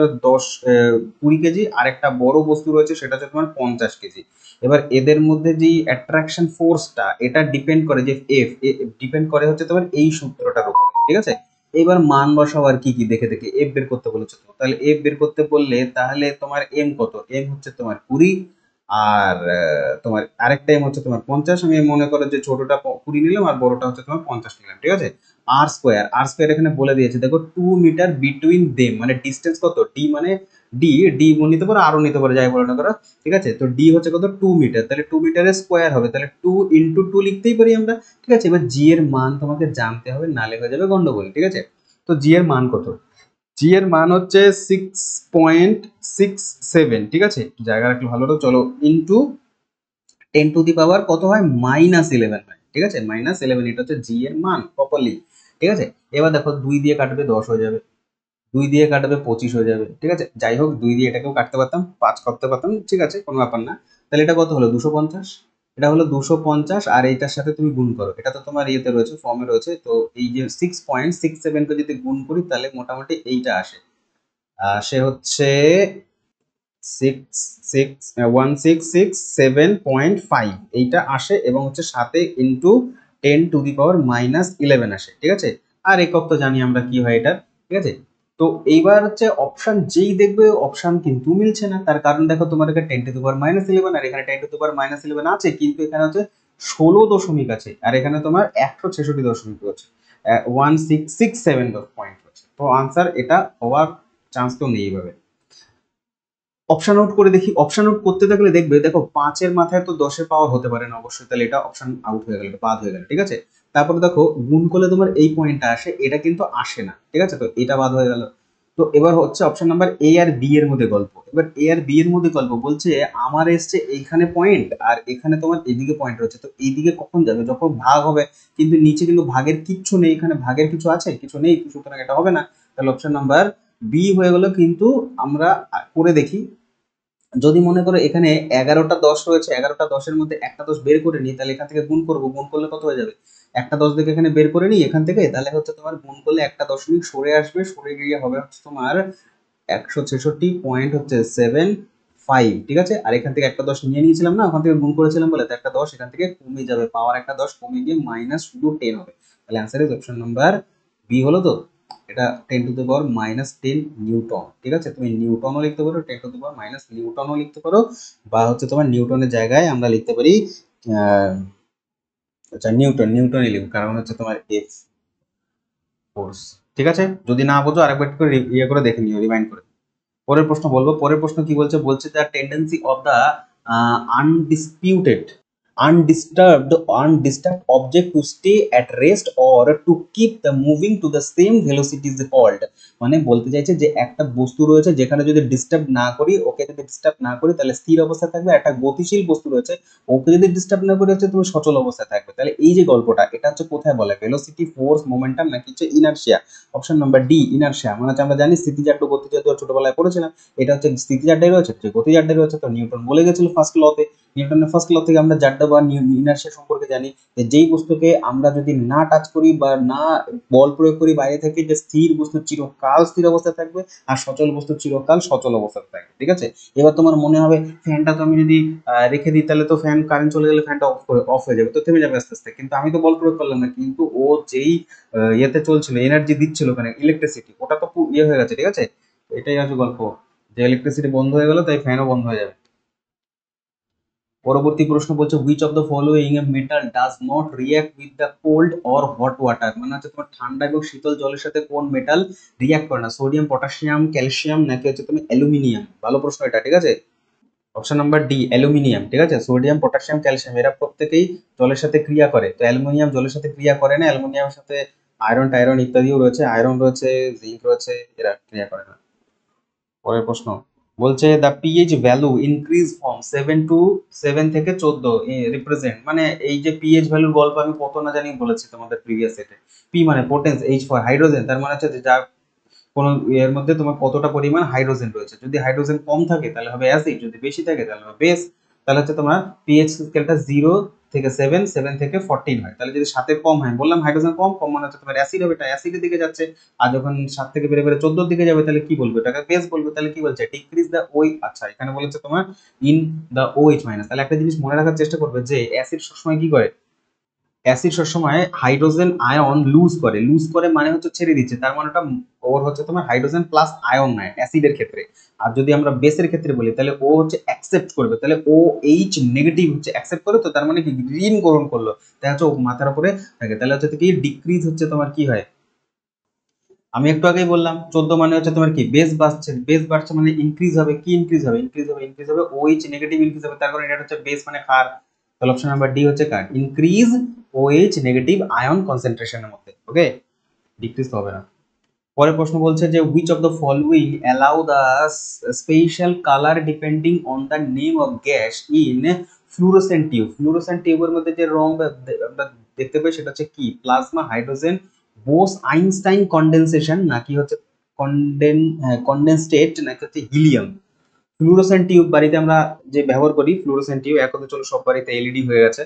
20 কেজি, আর একটা বড় বস্তু রয়েছে সেটা হচ্ছে তোমার 50 কেজি। এবার এদের মধ্যে যে অ্যাট্রাকশন ফোর্সটা এটা ডিপেন্ড করে যে এফ, ডিপেন্ড করে হচ্ছে তোমার এই সূত্রটার উপরে, ঠিক আছে। এবার মান বসাও আর কি কি দেখে দেখে এফ বের করতে বলেছে তো, তাহলে এফ বের করতে বললে তাহলে তোমার এম কত, এম হচ্ছে তোমার 20, আর তোমার আরেক টাইম হচ্ছে তোমার 50। আমি মনে করো যে ছোটটা 20 নিলাম আর বড়টা হচ্ছে তোমার 50 নিলাম, ঠিক আছে। আর স্কোয়ার এখানে বলে দিয়েছে দেখো 2 মিটার বিটুইন দেম, মানে ডিস্টেন্স কত, ডি মানে ডি ডি নিতে পারো আরো নিতে পারো, যাই বলো না করো, ঠিক আছে। তো ডি হচ্ছে কত 2 মিটার, তাহলে 2 মিটারের স্কোয়ার হবে, তাহলে 2 × 2 লিখতেই পারি আমরা, ঠিক আছে। এবার জি এর মান তোমাকে জানতে হবে, নালে হয়ে যাবে গন্ডগোল, ঠিক আছে। তো জি এর মান কত, জি এর মান হচ্ছে 6.67, ঠিক আছে। জায়গা রাখলে ভালো হতো, চলো ইন্টু 10 টু দি পাওয়ার কত হয়, -11 হয়, ঠিক আছে, -11, এটা হচ্ছে জি এর মান প্রপারলি, ঠিক আছে। এবার দেখো 2 দিয়ে কাটবে 10 হয়ে যাবে, 2 দিয়ে কাটবে 25 হয়ে যাবে, ঠিক আছে। যাই হোক 2 দিয়ে এটাকেও কাটতে পারতাম, 5 করতে পারতাম, ঠিক আছে, কোনো ব্যাপার না। তাহলে এটা কত হলো 250, এটা হলো 250, আর এইটার সাথে তুমি গুণ করো, এটা তো তোমার ইয়েতে রয়েছে, ফর্মে রয়েছে, তো এই যে 6.67 কে যদি গুণ করি তাহলে মোটামুটি এইটা আসে, সে হচ্ছে 1667.5 এইটা আসে, এবং হচ্ছে সাথে ইন্টু 10 টু দি পাওয়ার -11 আসে, ঠিক আছে। আর একক তো জানি আমরা কি হয় এটা, ঠিক আছে। তো এইবার হচ্ছে অপশন যেই দেখবে অপশন কিন্তু মিলছে না, তার কারণ দেখো তোমার এখানে 10 টু দি পাওয়ার -11 আর এখানে 10 টু দি পাওয়ার-11 আছে, কিন্তু এখানে হচ্ছে 16 দশমিক আছে, আর এখানে তোমার 166 দশমিক আছে, 1667 পয়েন্ট হচ্ছে, তো আনসার এটা হওয়ার চান্স তো নেই এইভাবে। অপশন আউট করে দেখি, অপশন আউট করতে থাকলে দেখবে দেখো 5-এর মাথায় তো 10-এর পাওয়ার হতে পারে না অবশ্যই, তাহলে এটা অপশন আউট হয়ে গেল, এটা বাদ হয়ে গেল, ঠিক আছে। তারপরে দেখো গুণ করলে তোমার এই পয়েন্টটা আসে, এটা কিন্তু আসে না, ঠিক আছে, তো এটা বাদ হয়ে গেল। তো এবার হচ্ছে অপশন নাম্বার এ আর বি এর মধ্যে গল্প, এবার এ আর বি এর মধ্যে গল্প বলছে আমার এসছে এইখানে পয়েন্ট আর এখানে তোমার এদিকে পয়েন্ট রয়েছে, তো এইদিকে কখন যাবে, যখন ভাগ হবে, কিন্তু নিচে কিন্তু ভাগের কিচ্ছু নেই, এখানে ভাগের কিছু আছে, কিছু নেই, সুতরাং এটা হবে না, তাহলে অপশন নাম্বার বি হয়ে গেল। কিন্তু আমরা করে দেখি, যদি মনে করো এখানে 11টা 10 রয়েছে, 11টা 10-এর মধ্যে একটা 10 বের করে নিই, তাহলে এখান থেকে গুণ করবো, গুণ করলে কত হয়ে যাবে, একটা 10 দেখে এখানে বের করে নিই এখান থেকে, তাহলে হচ্ছে তোমার গুণ করলে একটা দশমিক সরে আসবে, সরে গিয়ে হবে হচ্ছে তোমার 166.75, ঠিক আছে। আর এখান থেকে একটা 10 নিয়ে নিয়েছিলাম না, ওখান থেকে গুণ করেছিলাম বলে, তো একটা 10 এখান থেকে কমে যাবে, পাওয়ার একটা 10 কমে গিয়ে মাইনাস শুধু 10 হবে, তাহলে answer is option number B হলো তো। এটা 10 টু দি পাওয়ার-10 নিউটন, ঠিক আছে, তুমি নিউটনও লিখতে পারো, 10 টু দি পাওয়ার- নিউটনও লিখতে পারো, বা হচ্ছে তোমার নিউটনের জায়গায় আমরা লিখতে পারি আহ, আচ্ছা নিউটনই লিখবো, কারণ হচ্ছে তোমার এফ ফোর্স, ঠিক আছে। যদি না বোঝো আরেকবার করে ইয়ে করে দেখে নিও, রিমাইন্ড করে। পরের প্রশ্ন বলবো, পরের প্রশ্ন কি বলছে, বলছে the tendency of the undisputed undisturbed object to stay at rest or to keep the moving to the same velocity is called, মানে বলতে চাইছে যে একটা বস্তু রয়েছে যেখানে যদি ডিস্টার্ব না করি, ওকে যদি ডিস্টার্ব না করি তাহলে স্থির অবস্থায় থাকবে, একটা গতিশীল বস্তু রয়েছে ওকে যদি ডিস্টার্ব না করি হচ্ছে তুমি সচল অবস্থায় থাকবে, তাহলে এই যে গল্পটা এটা হচ্ছে কোথায় বলে, ভেলোসিটি, ফোর্স, মোমেন্টাম, নাকি হচ্ছে inertia. Option number D inertia, মানে হচ্ছে আমরা জানি স্থিতিজাড্য গতিজাড্য ছোটবেলায় পড়েছিলাম, এটা হচ্ছে স্থিতিজাড্যই রয়েছে, যে গতিজাড্যই রয়েছে, তো নিউটন বলে গেছিল ফার্স্ট লতে, নিউটনের ফার্স্ট ল থেকে আমরা জাড্য বা ইনারশিয়া সম্পর্কে জানি, যে যেই বস্তুকে আমরা যদি না টাচ করি বা না বল প্রয়োগ করি বাইরে থেকে, যে স্থির বস্তু চিরকাল স্থির অবস্থায় থাকবে আর সচল বস্তু চিরকাল সচল অবস্থায় থাকবে, ঠিক আছে। এবার তোমার মনে হবে ফ্যানটা তো আমি যদি রেখে দিই তাহলে তো ফ্যান কারেন্ট চলে গেলে ফ্যানটা অফ হয়ে যাবে, তো থেমে যাবে আস্তে আস্তে, কিন্তু আমি তো বল প্রয়োগ করলাম না, কিন্তু ও যেই ইয়েতে চলছিল, এনার্জি দিচ্ছিল ওখানে ইলেকট্রিসিটি, ওটা তো ইয়ে হয়ে গেছে, ঠিক আছে। এটাই আছে গল্প, যে ইলেকট্রিসিটি বন্ধ হয়ে গেল তাই ফ্যানও বন্ধ হয়ে যাবে। পরবর্তী প্রশ্ন বলছে which of the following A metal does not react with the cold or hot water, মানে হচ্ছে তোমার ঠান্ডা এবং শীতল জলের সাথে কোন মেটাল রিঅ্যাক্ট করে না, সোডিয়াম, পটাশিয়াম, ক্যালসিয়াম, নাকি হচ্ছে তুমি অ্যালুমিনিয়াম, ভালো প্রশ্ন এটা, ঠিক আছে। অপশন নাম্বার ডি অ্যালুমিনিয়াম, ঠিক আছে। সোডিয়াম, পটাশিয়াম, ক্যালসিয়াম এরা প্রত্যেকেই জলের সাথে ক্রিয়া করে, তো অ্যালুমিনিয়াম জলের সাথে ক্রিয়া করে না, অ্যালুমিনিয়ামের সাথে আয়রন টাইরন ইত্যাদিও রয়েছে, আয়রন রয়েছে, জিঙ্ক রয়েছে, এরা ক্রিয়া করে না। পরের প্রশ্ন বলছে the pH value increase from 7 থেকে 14 রিপ্রেজেন্ট, মানে এই যে পিএইচ ভ্যালুর গল্প আমি কত না জানি বলেছি তোমাদের প্রিভিয়াস সেটে। পি মানে পোটেন্স, এইচ ফর হাইড্রোজেন, তার মানে হচ্ছে যে যার কোনো এর মধ্যে তোমার কতটা পরিমাণ হাইড্রোজেন রয়েছে, যদি হাইড্রোজেন কম থাকে তাহলে হবে অ্যাসিড, যদি বেশি থাকে তাহলে হবে বেস, তাহলে হচ্ছে তোমার পিএইচ স্কেলটা 0 থেকে 7, 7 থেকে 14 হয়, তাহলে যদি 7-এর কম হয়, বললাম হাইড্রোজেন কম, কম মানে হচ্ছে তোমার অ্যাসিড হবে, এটা অ্যাসিডের দিকে যাচ্ছে, আর যখন 7 থেকে বেড়ে বেড়ে 14-র দিকে যাবে তাহলে কি বলবো, এটাকে বেস বলবো, তাহলে কি বলছে ডিক্রিজ দ্য ওই, আচ্ছা এখানে বলেছে তোমার ইন দ্য ওএইচ মাইনাস, তাহলে একটা জিনিস মনে রাখার চেষ্টা করবে যে অ্যাসিড সবসময় কি করে, অ্যাসিড সবসময় হাইড্রোজেন আয়ন লুজ করে মানে হচ্ছে ছেড়ে দিচ্ছে, তার মানে ওটা ওর হচ্ছে তোমার হাইড্রোজেন প্লাস আয়ন নয় অ্যাসিডের ক্ষেত্রে। আর যদি আমরা বেসের ক্ষেত্রে বলি তাহলে ও হচ্ছে অ্যাকসেপ্ট করবে, তাহলে ও এইচ নেগেটিভ হচ্ছে অ্যাকসেপ্ট করে, তো তার মানে কি ঋণ গ্রহণ করলো, দেখা যাচ্ছে ও মাথার উপরে থাকে, তাহলে হচ্ছে কি ডিক্রিজ হচ্ছে তোমার কি হয়। আমি একটু আগেই বললাম 14 মানে হচ্ছে তোমার কি বেস বাড়ছে মানে ইনক্রিজ হবে, কি ইনক্রিজ হবে ওএইচ নেগেটিভ ইনক্রিজ হবে, তার কারণে এটা হচ্ছে বেস মানে ক্ষার, তাহলে অপশন নাম্বার ডি হচ্ছে কার ইনক্রিজ ওএইচ নেগেটিভ আয়ন কনসেন্ট্রেশনের মধ্যে। ওকে, ডিক্রিজ তো হবে না। পরের প্রশ্ন বলছে যে which of the following allow the special colour depending on the name of gas in fluorescent টিউবের মধ্যে যে রং আমরা দেখতে পাই সেটা হচ্ছে কি plasma, hydrogen, Bose Einstein condensation নাকি হচ্ছে কন্ডেনস্টেট নাকি হচ্ছে হিলিয়াম। ফ্লুরোসেন্ট টিউব বাড়িতে আমরা যে ব্যবহার করি ফ্লুরোসেন্ট টিউব, এখন তো চলো সব বাড়িতে এলইডি হয়ে গেছে।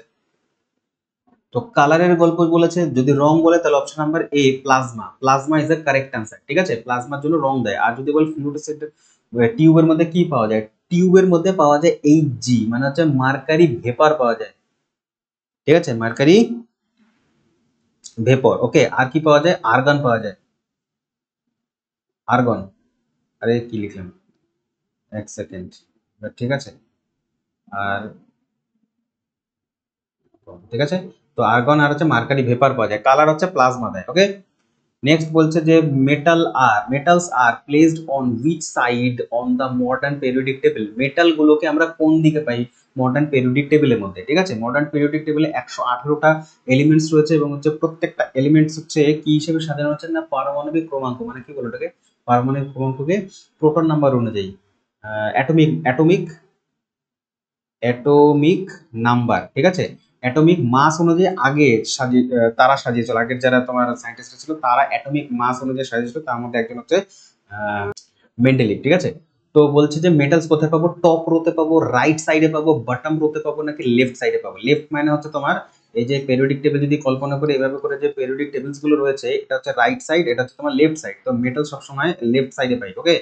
তো কালারের গল্প বলেছে, যদি রং বলে তাহলে option number A plasma is the correct answer, ঠিক আছে, প্লাজমার জন্য রং দেয়। আর যদি বল ফ্লুরোসেন্ট টিউবের মধ্যে কি পাওয়া যায়, টিউবের মধ্যে পাওয়া যায় এইচজি মানে হচ্ছে মার্কারি ভেপার পাওয়া যায়, ঠিক আছে, মার্কারি ভেপর। ওকে, আর কি পাওয়া যায়, আর্গন পাওয়া যায়, আর্গন, আরে কি লিখলাম, এক সেকেন্ড, ঠিক আছে, আর ঠিক আছে, তো আর্গন আর হচ্ছে মার্কারি ভেপার পাওয়া যায়, কালার হচ্ছে প্লাজমা দেয়। ওকে, নেক্সট বলছে যে metals R placed on which side on the modern periodic table, metal গুলোকে আমরা কোন দিকে পাই মডার্ন পেরিওডিক টেবিলের মধ্যে, ঠিক আছে, মডার্ন পেরিওডিক টেবিলে 118টা এলিমেন্টস রয়েছে এবং হচ্ছে প্রত্যেকটা এলিমেন্টস হচ্ছে কি হিসেবে সাজানো হচ্ছে না পারমাণবিক ক্রমাঙ্ক, মানে কি বলে ওটাকে পারমাণবিক ক্রমাঙ্ককে প্রোটন নাম্বার অনুযায়ী অ্যাটমিক অ্যাটমিক অ্যাটমিক নাম্বার, ঠিক আছে, অ্যাটমিক মাস অনুযায়ী আগে তারা সাজিয়েছিল, আগের যারা তোমার সায়েন্টিস্ট ছিল তারা অ্যাটমিক মাস অনুযায়ী সাজিয়েছিল, তার মধ্যে একজন হচ্ছে মেন্ডেলিভ, ঠিক আছে। তো বলছে যে মেটালস কোথায় পাবো, টপ রোতে পাবো, রাইট সাইডে পাবো, বটম রোতে পাবো নাকি লেফট সাইডে পাবো। লেফট মানে হচ্ছে তোমার এই যে পেরিওডিক টেবিল যদি কল্পনা করে এভাবে করে যে পেরিওডিক টেবিলস গুলো রয়েছে, এটা হচ্ছে রাইট সাইড, এটা হচ্ছে তোমার লেফট সাইড, তো মেটাল সবসময় লেফট সাইডে পাই। ওকে,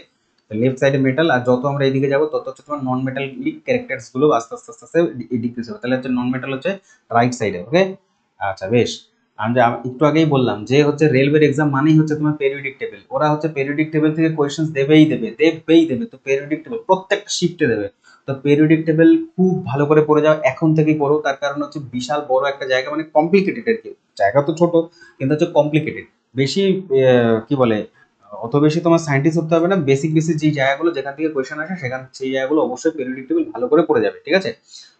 লেফট সাইডে মেটাল, আর যত আমরা এইদিকে যাবো তত হচ্ছে তোমার নন মেটালিক ক্যারেক্টারস গুলো আস্তে আস্তে আস্তে আস্তে ডিক্রিজ হবে, তাহলে হচ্ছে নন মেটাল হচ্ছে রাইট সাইডে। ওকে, আচ্ছা বেশ। আমি যে একটু আগেই বললাম যে হচ্ছে রেলওয়ের এক্সাম মানেই হচ্ছে তোমার পেরিওডিক টেবিল, ওরা হচ্ছে পেরিওডিক টেবিল থেকে কোয়েশ্চেন্স দেবেই দেবে, তো পেরিওডিক টেবিল প্রত্যেকটা শিফটে দেবে, তো পেরিওডিক টেবিল খুব ভালো করে পড়ে যাও, এখন থেকেই পড়ো, তার কারণ হচ্ছে বিশাল বড় একটা জায়গা, মানে কমপ্লিকেটেড আর কি, জায়গা তো ছোট কিন্তু হচ্ছে কমপ্লিকেটেড, বেশি কি বলে অত বেশি তোমার সায়েন্টিস্ট হতে হবে না, বেসিক বেসিক যে জায়গাগুলো যেখান থেকে কোয়েশ্চেন আসে সেখান সেই জায়গাগুলো অবশ্যই পেরিওডিক টেবিল ভালো করে পড়ে যাবে, ঠিক আছে।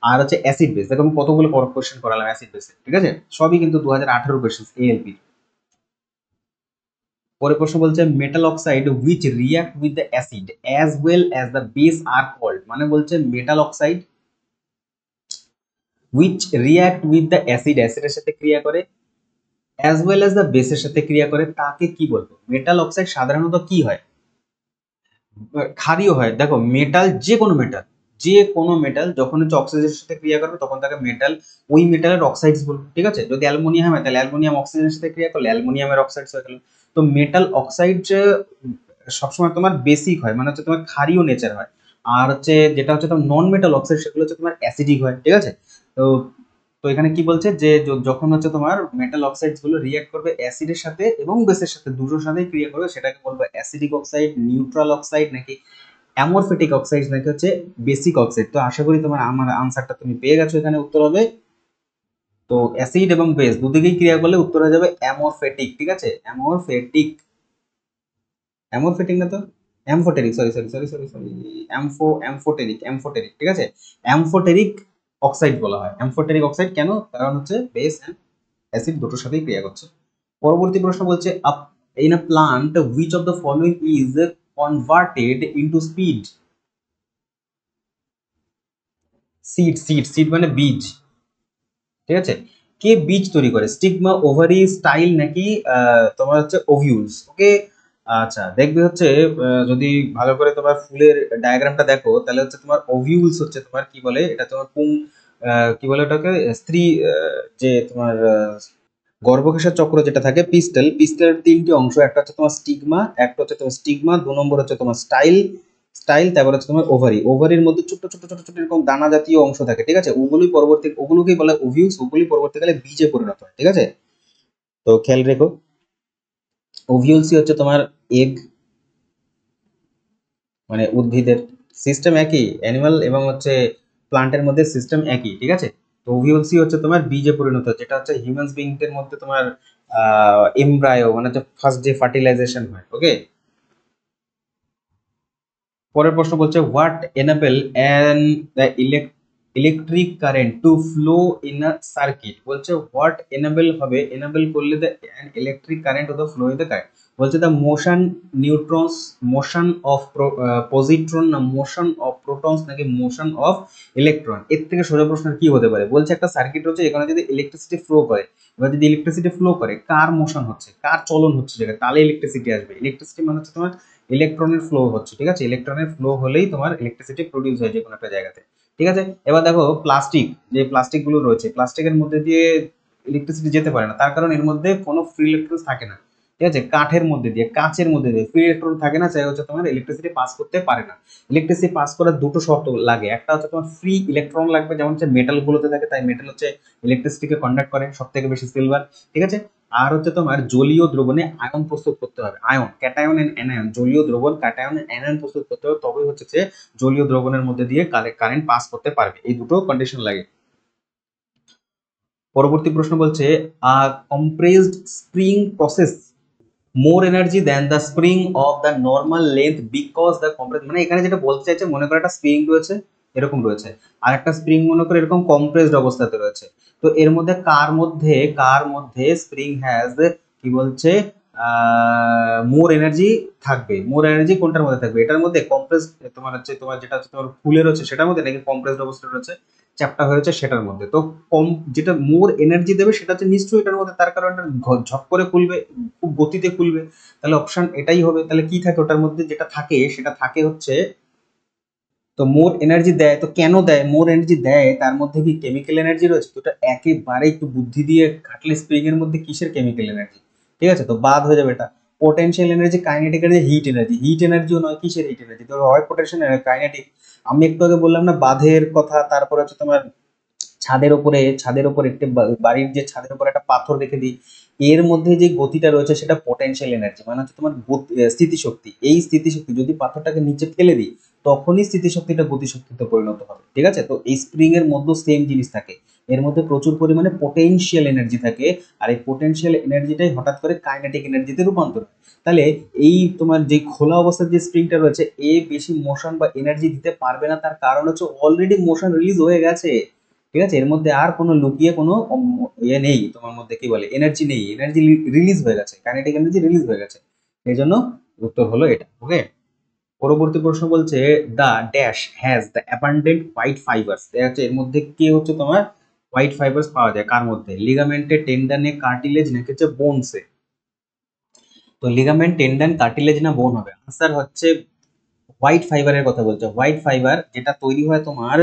আর হচ্ছে অ্যাসিড বেস, দেখো আমি কতগুলো কোয়েশ্চেন করালাম অ্যাসিড বেসে, ঠিক আছে, সবই কিন্তু 2018 কোয়েশ্চেন এএলপি। পরে প্রশ্ন বলছে metal oxide which react with the acid as well as the base are called, মানে বলছে metal oxide which react with the acid, অ্যাসিডের সাথে ক্রিয়া করে, অ্যাজ ওয়েল অ্যাজ দ্য বেসের সাথে ক্রিয়া করে, তাকে কি বলবো। মেটাল অক্সাইড সাধারণত কি হয়, ক্ষারীয় হয়। দেখো মেটাল যে কোনো মেটাল যখন হচ্ছে অক্সিজেনের সাথে ক্রিয়া করবে তখন তাকে মেটাল, ওই মেটালের অক্সাইডস বলবো, ঠিক আছে, যদি অ্যালুমিনিয়াম হয় তাহলে অ্যালুমিনিয়াম অক্সিজেনের সাথে ক্রিয়া করলে অ্যালুমিনিয়ামের অক্সাইডস হয়ে গেল। তো মেটাল অক্সাইড সবসময় তোমার বেসিক হয়, মানে হচ্ছে তোমার ক্ষারীয় নেচার হয়, আর হচ্ছে যেটা হচ্ছে তোমার নন মেটাল অক্সাইড সেগুলো হচ্ছে তোমার অ্যাসিডিক হয়, ঠিক আছে। তো তো এখানে কি বলছে যে যখন হচ্ছে তোমার মেটাল অক্সাইডস গুলো রিঅ্যাক্ট করবে অ্যাসিডের সাথে এবং বেসের সাথে দুটোর সাথেই ক্রিয়া করবে, সেটাকে বলবো অ্যাসিডিক অক্সাইড, নিউট্রাল অক্সাইড নাকি অ্যামরফেটিক অক্সাইড নাকি হচ্ছে বেসিক অক্সাইড। তো আশা করি তোমার আমার আনসারটা তুমি পেয়ে গেছো, এখানে উত্তর হবে তো অ্যাসিড এবং বেস দুদিকেই ক্রিয়া করলে উত্তর হয়ে যাবে অ্যামরফেটিক, ঠিক আছে, অ্যামরফেটিক, অ্যামরফেটিক না তো অ্যামফোটেরিক, সরি অ্যামফোটেরিক, ঠিক আছে, অ্যামফোটেরিক অক্সাইড বলা হয়। অ্যামফোটেরিক অক্সাইড কেন, কারণ হচ্ছে বেস এন্ড অ্যাসিড দুটোর সাথেই ক্রিয়া করছে। পরবর্তী প্রশ্ন বলছে in a plant which of the following is converted into seed মানে বীজ, ঠিক আছে, কে বীজ তৈরি করে, স্টিগমা, ওভারি, স্টাইল নাকি তোমার হচ্ছে ওভিউলস। ওকে, আচ্ছা দেখবে হচ্ছে যদি ভালো করে তোমার ফুলের ডায়াগ্রামটা দেখো তাহলে হচ্ছে তোমার ওভিউলস হচ্ছে তোমার কি বলে এটা তোমার কি বলে ওটাকে স্ত্রী যে তোমার গর্ভকেশর চক্র যেটা থাকে পিস্টেলের তিনটি অংশ, একটা হচ্ছে তোমার স্টিগমা, একটা হচ্ছে তোমার স্টিগমা, 2 নম্বর হচ্ছে তোমার স্টাইল, স্টাইল, তারপর হচ্ছে তোমার ওভারি। ওভারির মধ্যে ছোট ছোট ছোট ছোট এরকম দানা জাতীয় অংশ থাকে, ঠিক আছে, ওগুলোকেই বলে ওভিউস, ওগুলি পরবর্তীকালে বীজে পরিণত হয়, ঠিক আছে। তো খেয়াল রেখো, ওভিউলসই হচ্ছে তোমার এগ, মানে উদ্ভিদের সিস্টেম একই, অ্যানিমাল এবং হচ্ছে প্লান্টের মধ্যে সিস্টেম একই, ঠিক আছে। তো ওভিউলসই হচ্ছে তোমার বীজে পরিণত, যেটা হচ্ছে হিউম্যানস বিংসের মধ্যে তোমার এমব্রায়ো মানে হচ্ছে ফার্স্ট যে ফার্টিলাইজেশন হয়। ওকে, পরের প্রশ্ন বলছে what enable an electric current to flow in a circuit. বলছে হোয়াট এনেবল হবে, এনেবল করলে the electric current of the flow in the current. বলছে the motion neutrons, motion of positron না মোশন অফ প্রোটনস নাকি motion of electron. এর থেকে সোজা প্রশ্ন কি হতে পারে? বলছে একটা সার্কিট হচ্ছে, এখানে যদি ইলেকট্রিসিটি ফ্লো করে, এবার যদি ইলেকট্রিসিটি ফ্লো করে, কার মোশন হচ্ছে, কার চলন হচ্ছে যেটা, তাহলে ইলেকট্রিসিটি আসবে। ইলেকট্রিসিটি মানে হচ্ছে তোমার ইলেকট্রনের ফ্লো হচ্ছে, ঠিক আছে, ইলেকট্রনের ফ্লো হলেই তোমার ইলেকট্রিসিটি প্রডিউস হয় যে কোনো একটা জায়গাতে, ঠিক আছে। এবার দেখো প্লাস্টিক, যে প্লাস্টিক গুলো রয়েছে, প্লাস্টিকের মধ্যে দিয়ে ইলেকট্রিসিটি যেতে পারে না, তার কারণ এর মধ্যে কোনো ফ্রি ইলেকট্রন থাকে না, ঠিক আছে। কাঠের মধ্যে দিয়ে, কাচের মধ্যে দিয়ে ফ্রি ইলেকট্রন থাকে না, চাই হচ্ছে তোমার ইলেকট্রিসিটি পাস করতে পারে না। ইলেকট্রিসিটি পাস করার দুটো শর্ত লাগে, একটা হচ্ছে তোমার ফ্রি ইলেকট্রন লাগবে, যেমন হচ্ছে মেটাল গুলোতে থাকে, তাই মেটাল হচ্ছে ইলেকট্রিসিটিকে কন্ডাক্ট করে, সব থেকে বেশি সিলভার, ঠিক আছে। আর হচ্ছে তোমার জলীয় দ্রবণে আয়ন প্রস্তুত করতে হবে, আয়ন, ক্যাটায়ন এন্ড অ্যানায়ন, জলীয় দ্রবণ ক্যাটায়ন এন্ড অ্যানায়ন প্রস্তুত করতে হবে, তবেই হচ্ছে যে জলীয় দ্রবণের মধ্যে দিয়ে কারেন্ট পাস করতে পারবে, এই দুটো কন্ডিশন লাগে। পরবর্তী প্রশ্ন বলছে a compressed spring process more energy then the spring of the normal length because the compress, মানে এখানে যেটা বলতে চাইছে, মনে করো একটা স্প্রিং রয়েছে, এরকম রয়েছে, আর একটা স্প্রিং মনে করো এরকম কম্প্রেসড অবস্থাতে রয়েছে। তো এর মধ্যে কার মধ্যে স্প্রিং হ্যাজ কি বলছে মোর এনার্জি থাকবে, মোর এনার্জি কোনটার মধ্যে থাকবে? এটার মধ্যে কম্প্রেস, তোমার হচ্ছে তোমার যেটা হচ্ছে তোমার ফুলে রয়েছে সেটার মধ্যে, নাকি কম্প্রেসড অবস্থা রয়েছে চ্যাপ্টা হয়েছে সেটার মধ্যে? তো কম, যেটা মোর এনার্জি দেবে সেটা হচ্ছে নিশ্চয়ই এটার মধ্যে, তার কারণ এটা ঝপ করে খুলবে, খুব গতিতে খুলবে, তাহলে অপশন এটাই হবে। তাহলে কি থাকে ওটার মধ্যে? যেটা থাকে সেটা থাকে হচ্ছে, তো মোর এনার্জি দেয়, তো কেন দেয়? মোর এনার্জি দেয়, তার মধ্যে কি কেমিক্যাল এনার্জি রয়েছে? তো এটা একেবারে একটু বুদ্ধি দিয়ে খাটলে স্প্রিং এর মধ্যে কিসের কেমিক্যাল এনার্জি, ঠিক আছে, তো বাদ হয়ে যাবে এটা। Potential energy, kinetic energy, heat energy, heat এনার্জিও নয়, কিসের হিট এনার্জি? তো হয় পোটেনশিয়াল, কাইনেটিক। আমি একটু আগে বললাম না বাঁধের কথা, তারপর হচ্ছে তোমার ছাদের উপরে একটি বাড়ির যে ছাদের উপরে একটা পাথর রেখে দিই, এর মধ্যে যে গতিটা রয়েছে সেটা পোটেনশিয়াল এনার্জি, মানে হচ্ছে তোমার স্থিতিশক্তি। এই স্থিতিশক্তি যদি পাথরটাকে নিচে ফেলে দিই, তখনই স্থিতিশক্তিটা গতিশক্তিতে পরিণত হবে, ঠিক আছে। তো এই স্প্রিং এর মধ্যে সেম জিনিস থাকে, এর মধ্যে প্রচুর পরিমাণে পোটেনশিয়াল এনার্জি থাকে, আর এই পোটেনশিয়াল এনার্জিটাই হঠাৎ করে কাইনেটিক এনার্জিতে রূপান্তর হয়। তাহলে এই তোমার যে খোলা অবস্থার যে স্প্রিংটা রয়েছে, এ বেশি মোশন বা এনার্জি দিতে পারবে না, তার কারণ হচ্ছে অলরেডি মোশন রিলিজ হয়ে গেছে, ঠিক আছে। এর মধ্যে আর কোনো লুকিয়ে কোনো ইয়ে নেই, তোমার মধ্যে কি বলে এনার্জি নেই, এনার্জি রিলিজ হয়ে গেছে, কাইনেটিক এনার্জি রিলিজ হয়ে গেছে, এই জন্য উত্তর হলো এটা। ওকে, পরবর্তী প্রশ্ন বলছে the dash has the abundant white fibres. দেখা যাচ্ছে এর মধ্যে কি হচ্ছে তোমার হোয়াইট ফাইবার্স পাওয়া যায়, কার মধ্যে? লিগামেন্টে, টেন্ডনে, কার্টিলেজ নাকি হচ্ছে বোনসে? তো লিগামেন্ট, টেন্ডন, কার্টিলেজ না বোন হবে? আনসার হচ্ছে হোয়াইট ফাইবারের কথা বলছে। হোয়াইট ফাইবার যেটা তৈরি হয় তোমার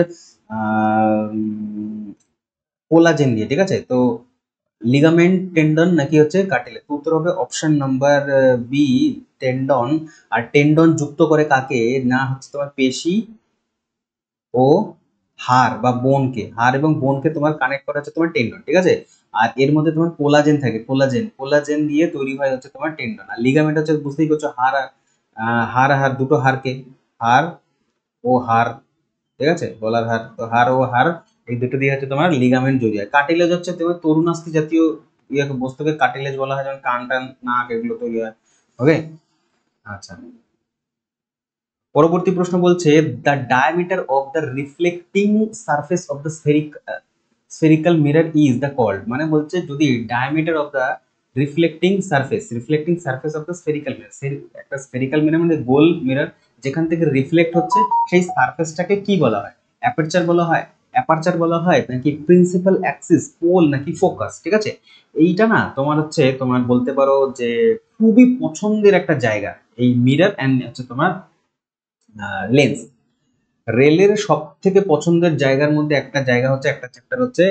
কোলাজেন দিয়ে, ঠিক আছে। তো লিগামেন্ট, টেন্ডন নাকি হচ্ছে কার্টিলেজ? উত্তর হবে অপশন নাম্বার বি, টেন্ডন। আর টেন্ডন যুক্ত করে কাকে? না হচ্ছে তোমার পেশি ও হাড় বা বোনকে, হাড় এবং বোনকে তোমার কানেক্ট করা হচ্ছে তোমার টেন্ডন, ঠিক আছে। আর এর মধ্যে তোমার কোলাজেন থাকে, কোলাজেন, কোলাজেন দিয়ে তৈরি হয় হচ্ছে তোমার টেন্ডন। আর লিগামেন্ট হচ্ছে বুঝতেই পারছো হাড় হাড় হাড় দুটো হাড়কে, হাড় ও হাড়, ঠিক আছে, গলার হাড়, তো হাড় ও হাড় এই দুটো দিয়ে হচ্ছে তোমার লিগামেন্ট জড়ি হয়। কার্টিলেজ হচ্ছে তোমার তরুণাস্থি জাতীয় ইয়ে বস্তুকে কার্টিলেজ বলা হয়, যেমন কান টান নাক এগুলো তৈরি হয়। ওকে, আচ্ছা। পরবর্তী প্রশ্ন বলছে the diameter of the reflecting surface of the spherical mirror is the called, মানে বলছে যদি diameter of the reflecting surface of the spherical mirror, একটা স্ফেরিক্যাল মিরর মানে গোল মিরর যেখান থেকে রিফ্লেক্ট হচ্ছে, সেই সারফেসটাকে কি বলা হয়? অ্যাপারচার বলা হয়, অ্যাপারচার বলা হয় নাকি প্রিন্সিপাল অ্যাক্সিস, পোল নাকি ফোকাস, ঠিক আছে। এইটা না তোমার হচ্ছে তোমার বলতে পারো যে খুবই পছন্দের একটা জায়গা, এই মিরর অ্যান্ড হচ্ছে তোমার লেন্স। রেলের সব থেকে পছন্দের জায়গার মধ্যে একটা জায়গা হচ্ছে, একটা চ্যাপ্টার হচ্ছে,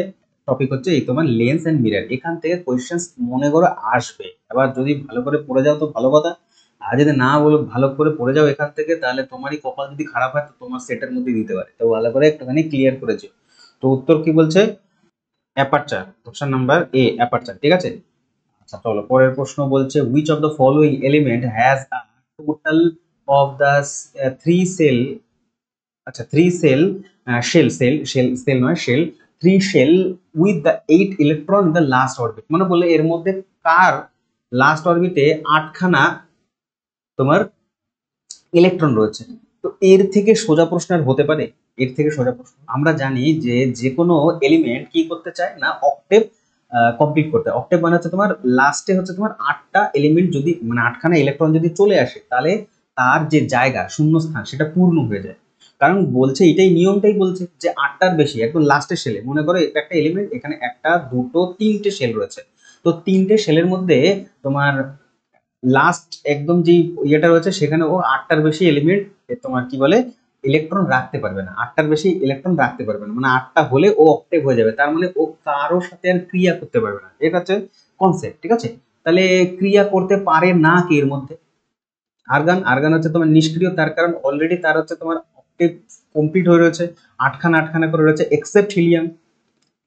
টপিক হচ্ছে এই তোমার লেন্স এন্ড মিরর। এখান থেকে কোয়েশ্চেন্স মনে করো আসবে, এবার যদি ভালো করে পড়ে যাও তো ভালো কথা, আর যদি না বলো ভালো করে পড়ে যাও এখান থেকে, তাহলে তোমারই কপাল যদি খারাপ হয় তো তোমার সেটের মধ্যে দিতে পারে। তো ভালো করে একটুখানি ক্লিয়ার করেছো। তো উত্তর কি বলছে? অ্যাপারচার, অপশন নাম্বার এ অ্যাপারচার, ঠিক আছে। আচ্ছা চলো পরের প্রশ্ন বলছে which of the following element has a total of the three cell, আচ্ছা থ্রি সেল সেল নয় shell, three shell with the 8 electron in the last orbit. মানে বললে এর মধ্যে কার লাস্ট অরবিটে 8খানা তোমার ইলেকট্রন রয়েছে। তো এর থেকে সোজা প্রশ্ন আর হতে পারে? এর থেকে সোজা প্রশ্ন আমরা জানি যে যে কোনো এলিমেন্ট কি করতে চায় না, অক্টেভ কমপ্লিট করতে। অক্টেভ মানে হচ্ছে তোমার লাস্টে হচ্ছে তোমার 8টা এলিমেন্ট যদি মানে 8খানা ইলেকট্রন যদি চলে আসে, তাহলে তার যে জায়গা শূন্যস্থান সেটা পূর্ণ হয়ে যায়। কারণ বলছে এটাই নিয়মটাই বলছে যে 8টার বেশি একদম লাস্টের সেলে, মনে করো এটা একটা এলিমেন্ট, এখানে একটা দুটো তিনটে সেল রয়েছে। তো তিনটে সেলের মধ্যে তোমার লাস্ট একদম যে ইয়েটা রয়েছে সেখানে ও 8টার বেশি এলিমেন্ট তোমার কি বলে ইলেকট্রন রাখতে পারবে না। 8টার বেশি ইলেকট্রন রাখতে পারবে না, মানে 8টা হলে ও অক্টেভ হয়ে যাবে, তার মানে ও কারোর সাথে আর ক্রিয়া করতে পারবে না। এটা হচ্ছে কনসেপ্ট, ঠিক আছে। তাহলে ক্রিয়া করতে পারে না কি এর মধ্যে? আর্গান। আর্গান হচ্ছে তোমার নিষ্ক্রিয়, তার কারণ অলরেডি তার হচ্ছে তোমার অক্টেভ কমপ্লিট হয়ে রয়েছে, 8খানা 8খানা করে রয়েছে, এক্সেপ্ট হিলিয়াম।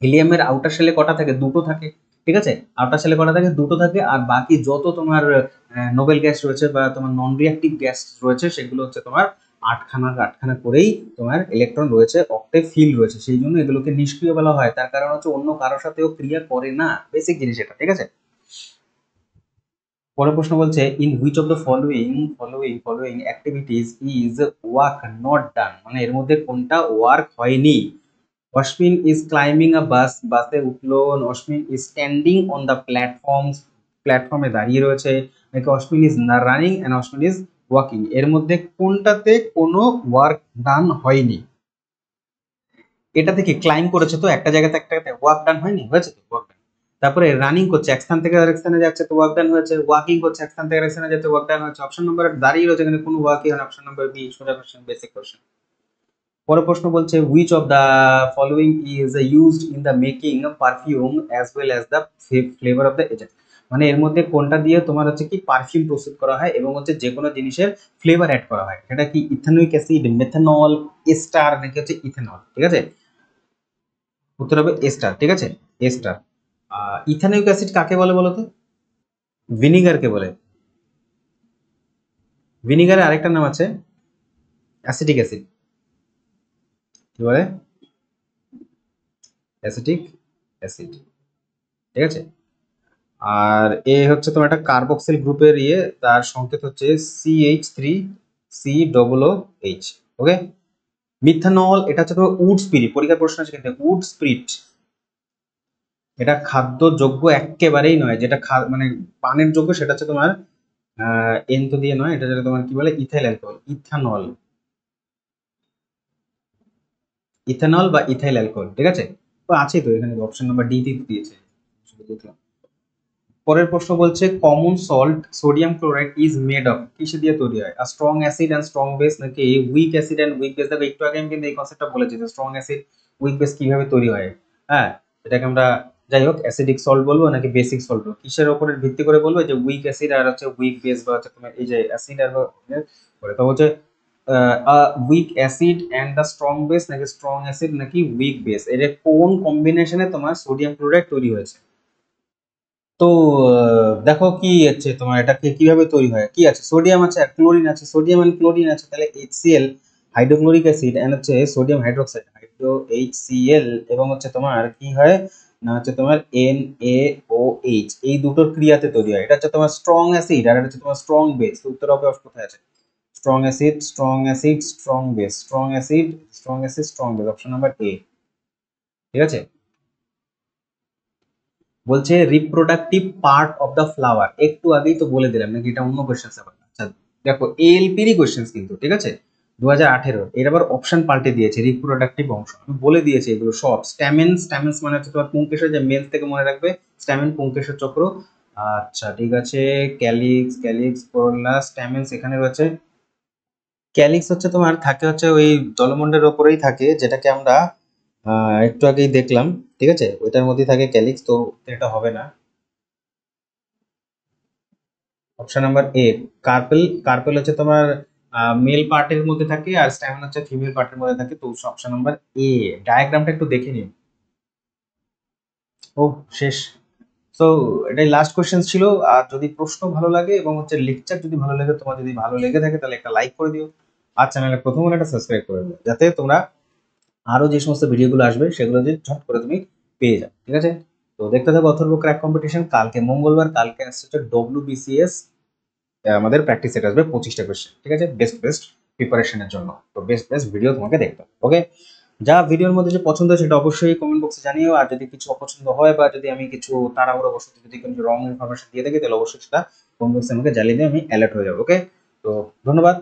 হিলিয়ামের আউটার শেলে কটা থাকে? দুটো থাকে, ঠিক আছে। আউটার শেলে কটা থাকে? দুটো থাকে। আর বাকি যত তোমার নোবেল গ্যাস রয়েছে বা তোমার নন রিঅ্যাক্টিভ গ্যাস রয়েছে সেগুলো হচ্ছে তোমার 8খানা 8খানা করেই তোমার ইলেকট্রন রয়েছে, অক্টেভ ফিল রয়েছে, সেই জন্য এগুলোকে নিষ্ক্রিয় বলা হয়। তার কারণ হচ্ছে অন্য কারোর সাথেও ক্রিয়া করে না, বেসিক জিনিস এটা, ঠিক আছে। পরের প্রশ্ন বলছে in which of the following activities is work not done, মানে এর মধ্যে কোনটা ওয়ার্ক হয়নি? Ashwin is climbing a bus, বাসে উঠলো। Ashwin is standing on the প্ল্যাটফর্মে দাঁড়িয়ে রয়েছে। নাকি Ashwin is running and Ashwin is walking, এর মধ্যে কোনটাতে কোনো ওয়ার্ক ডান হয়নি? এটা থেকে ক্লাইম করেছে তো একটা জায়গাতে একটা জায়গাতে, ওয়ার্ক ডান হয়নি? হয়েছে তো ওয়ার্ক ডান। তারপরে রানিং করছে, এক স্থান থেকে আরেক স্থানে যাচ্ছে, তো ওয়ার্ক ডান হয়েছে। ওয়াকিং করছে, এক স্থান থেকে আরেক স্থানে যাচ্ছে, ওয়ার্ক ডান হয়েছে। অপশন নম্বর দাঁড়িয়ে রয়েছে, এখানে কোনো ওয়ার্কই হয় না। অপশন নম্বর বি সোজা কোশ্চেন, বেসিক কোশ্চেন। পরের প্রশ্ন বলছে which of the following is used in the making perfume as well as the flavour of the agent, মানে এর মধ্যে কোনটা দিয়ে তোমার হচ্ছে কি পারফিউম প্রস্তুত করা হয় এবং হচ্ছে যে কোনো জিনিসের ফ্লেভার অ্যাড করা হয়? সেটা কি ইথানোইক অ্যাসিড, মেথানল, এস্টার নাকি হচ্ছে ইথেনল? ঠিক আছে, উত্তর হবে এস্টার, ঠিক আছে, এস্টার। ইথানোইক অ্যাসিড কাকে বলে বলো তো? ভিনিগারকে বলে। ভিনিগারের আরেকটা নাম আছে অ্যাসিটিক অ্যাসিড, কি বলে? অ্যাসিটিক অ্যাসিড, ঠিক আছে। আর এ হচ্ছে তোমার একটা কার্বক্সিল গ্রুপের ইয়ে, তার সংকেত হচ্ছে CH3COOH, ওকে। মিথানল, এটা হচ্ছে তোমার উড স্পিরিট, পরীক্ষার প্রশ্ন আছে কিন্তু উড স্পিরিট, এটা খাদ্যযোগ্য একেবারেই নয়। যেটা মানে পানের যোগ্য সেটা হচ্ছে তোমার এন তো দিয়ে নয়, এটা যেটা তোমার কি বলে ইথাইল অ্যালকোহল, ইথানল, ইথানল বা ইথাইল অ্যালকোহল, ঠিক আছে। তো আছে তো এখানে অপশন নাম্বার ডি তে দিয়েছে। পরের প্রশ্ন বলছে common salt sodium chloride is made of, কিসে দিয়ে তৈরি হয়? আর strong acid and strong base নাকি weak acid and weak base? দেখো একটু আগে আমি কিন্তু এই কনসেপ্টটা বলেছি যে স্ট্রং অ্যাসিড উইক বেস কিভাবে তৈরি হয়। হ্যাঁ, এটাকে আমরা যাই হোক অ্যাসিডিক সল্ট বলবো নাকি বেসিক সল্ট বলবো, কিসের উপরে ভিত্তি করে বলবো? যে উইক অ্যাসিড আর হচ্ছে উইক বেস বা হচ্ছে তোমার এই যে অ্যাসিড আর করে, তো হচ্ছে weak acid and the strong base নাকি স্ট্রং অ্যাসিড নাকি উইক বেস, এর কোন কম্বিনেশনে তোমার সোডিয়াম ক্লোরাইড তৈরি হয়েছে? তো দেখো কি হচ্ছে তোমার এটাকে কিভাবে তৈরি হয়, কি আছে সোডিয়াম আছে আর ক্লোরিন আছে, সোডিয়াম এন্ড ক্লোরিন আছে, তাহলে HCl হাইড্রোক্লোরিক অ্যাসিড এন্ড হচ্ছে সোডিয়াম হাইড্রোক্সাইড হাইড্রো HCl, এবং হচ্ছে তোমার কি হয় না হচ্ছে তোমার NaOH, এই দুটোর ক্রিয়াতে তৈরি হয়। এটা হচ্ছে তোমার স্ট্রং অ্যাসিড আর এটা হচ্ছে তোমার স্ট্রং বেস। তো উত্তর হবে কোথায় আছে? Strong acid, strong acid, strong base, strong acid, strong acid, strong base, option number এ, ঠিক আছে। বলছে reproductive part of the flower, একটু আগেই তো বলে দিলাম নাকি এটা অন্য কোশ্চেন আবার? আচ্ছা দেখো এএলপিরই কোশ্চেন কিন্তু, ঠিক আছে, 2018 এর আবার অপশন পাল্টে দিয়েছে রিপ্রোডাক্টিভ অংশ, আমি বলে দিয়েছি এগুলো সব। স্ট্যামেন্স, স্ট্যামেন্স মানে হচ্ছে তোমার পুংকেশর, যে মেন্স থেকে মনে রাখবে স্ট্যামেন পুংকেশর চক্র। আচ্ছা ঠিক আছে, ক্যালিক্স, ক্যালিক্স, করোলা, স্ট্যামেন্স এখানে রয়েছে। ক্যালিক্স হচ্ছে তোমার থাকে হচ্ছে ওই জলমণ্ডলের ওপরেই থাকে, যেটাকে আমরা একটু আগেই দেখলাম, ঠিক আছে, ওইটার মধ্যেই থাকে ক্যালিক্স, তো এটা হবে না। অপশন নাম্বার এ, কার্পেল। কার্পেল হচ্ছে তোমার মেল পার্টের মধ্যে থাকে আর স্ট্যামেন হচ্ছে ফিমেল পার্টের মধ্যে থাকে। তো অপশন নাম্বার এ। ডায়াগ্রামটা একটু দেখে নিন। ও, শেষ। তো এটাই লাস্ট কোশ্চেন ছিল। আর যদি প্রশ্ন ভালো লাগে এবং হচ্ছে লেকচার যদি ভালো লাগে, তোমার যদি ভালো লেগে থাকে তাহলে একটা লাইক করে দিও, আর চ্যানেলে প্রথম হলে একটা সাবস্ক্রাইব করে দিও, যাতে তোমরা আরো যে সমস্ত ভিডিওগুলো আসবে সেগুলো যে ঝট করে তুমি পেয়ে যাও। ঠিক আছে? তো দেখতে থাকো অথর্ব ক্র্যাক কম্পিটিশন। কালকে মঙ্গলবার, কালকে আসছে হচ্ছে ডব্লিউবিসিএস, আমাদের প্র্যাকটিস সেট আসবে 25টা কোশ্চেন। ঠিক আছে? বেস্ট বেস্ট প্রিপারেশনের জন্য। তো বেস্ট বেস্ট ভিডিও তোমাকে দেখতে হবে। ওকে? যা ভিডিওর মধ্যে যে পছন্দ হয় সেটা অবশ্যই কমেন্ট বক্সে জানিও। আর যদি কিছু অপছন্দ হয় বা যদি আমি কিছু তাড়াহুড়ো বশত যদি কোনো রং ইনফরমেশন দিয়ে থাকি, তাহলে অবশ্যই সেটা কমেন্ট বক্সে আমাকে জ্বালিয়ে দিয়ে আমি অ্যালার্ট হয়ে যাবো। ওকে? তো ধন্যবাদ।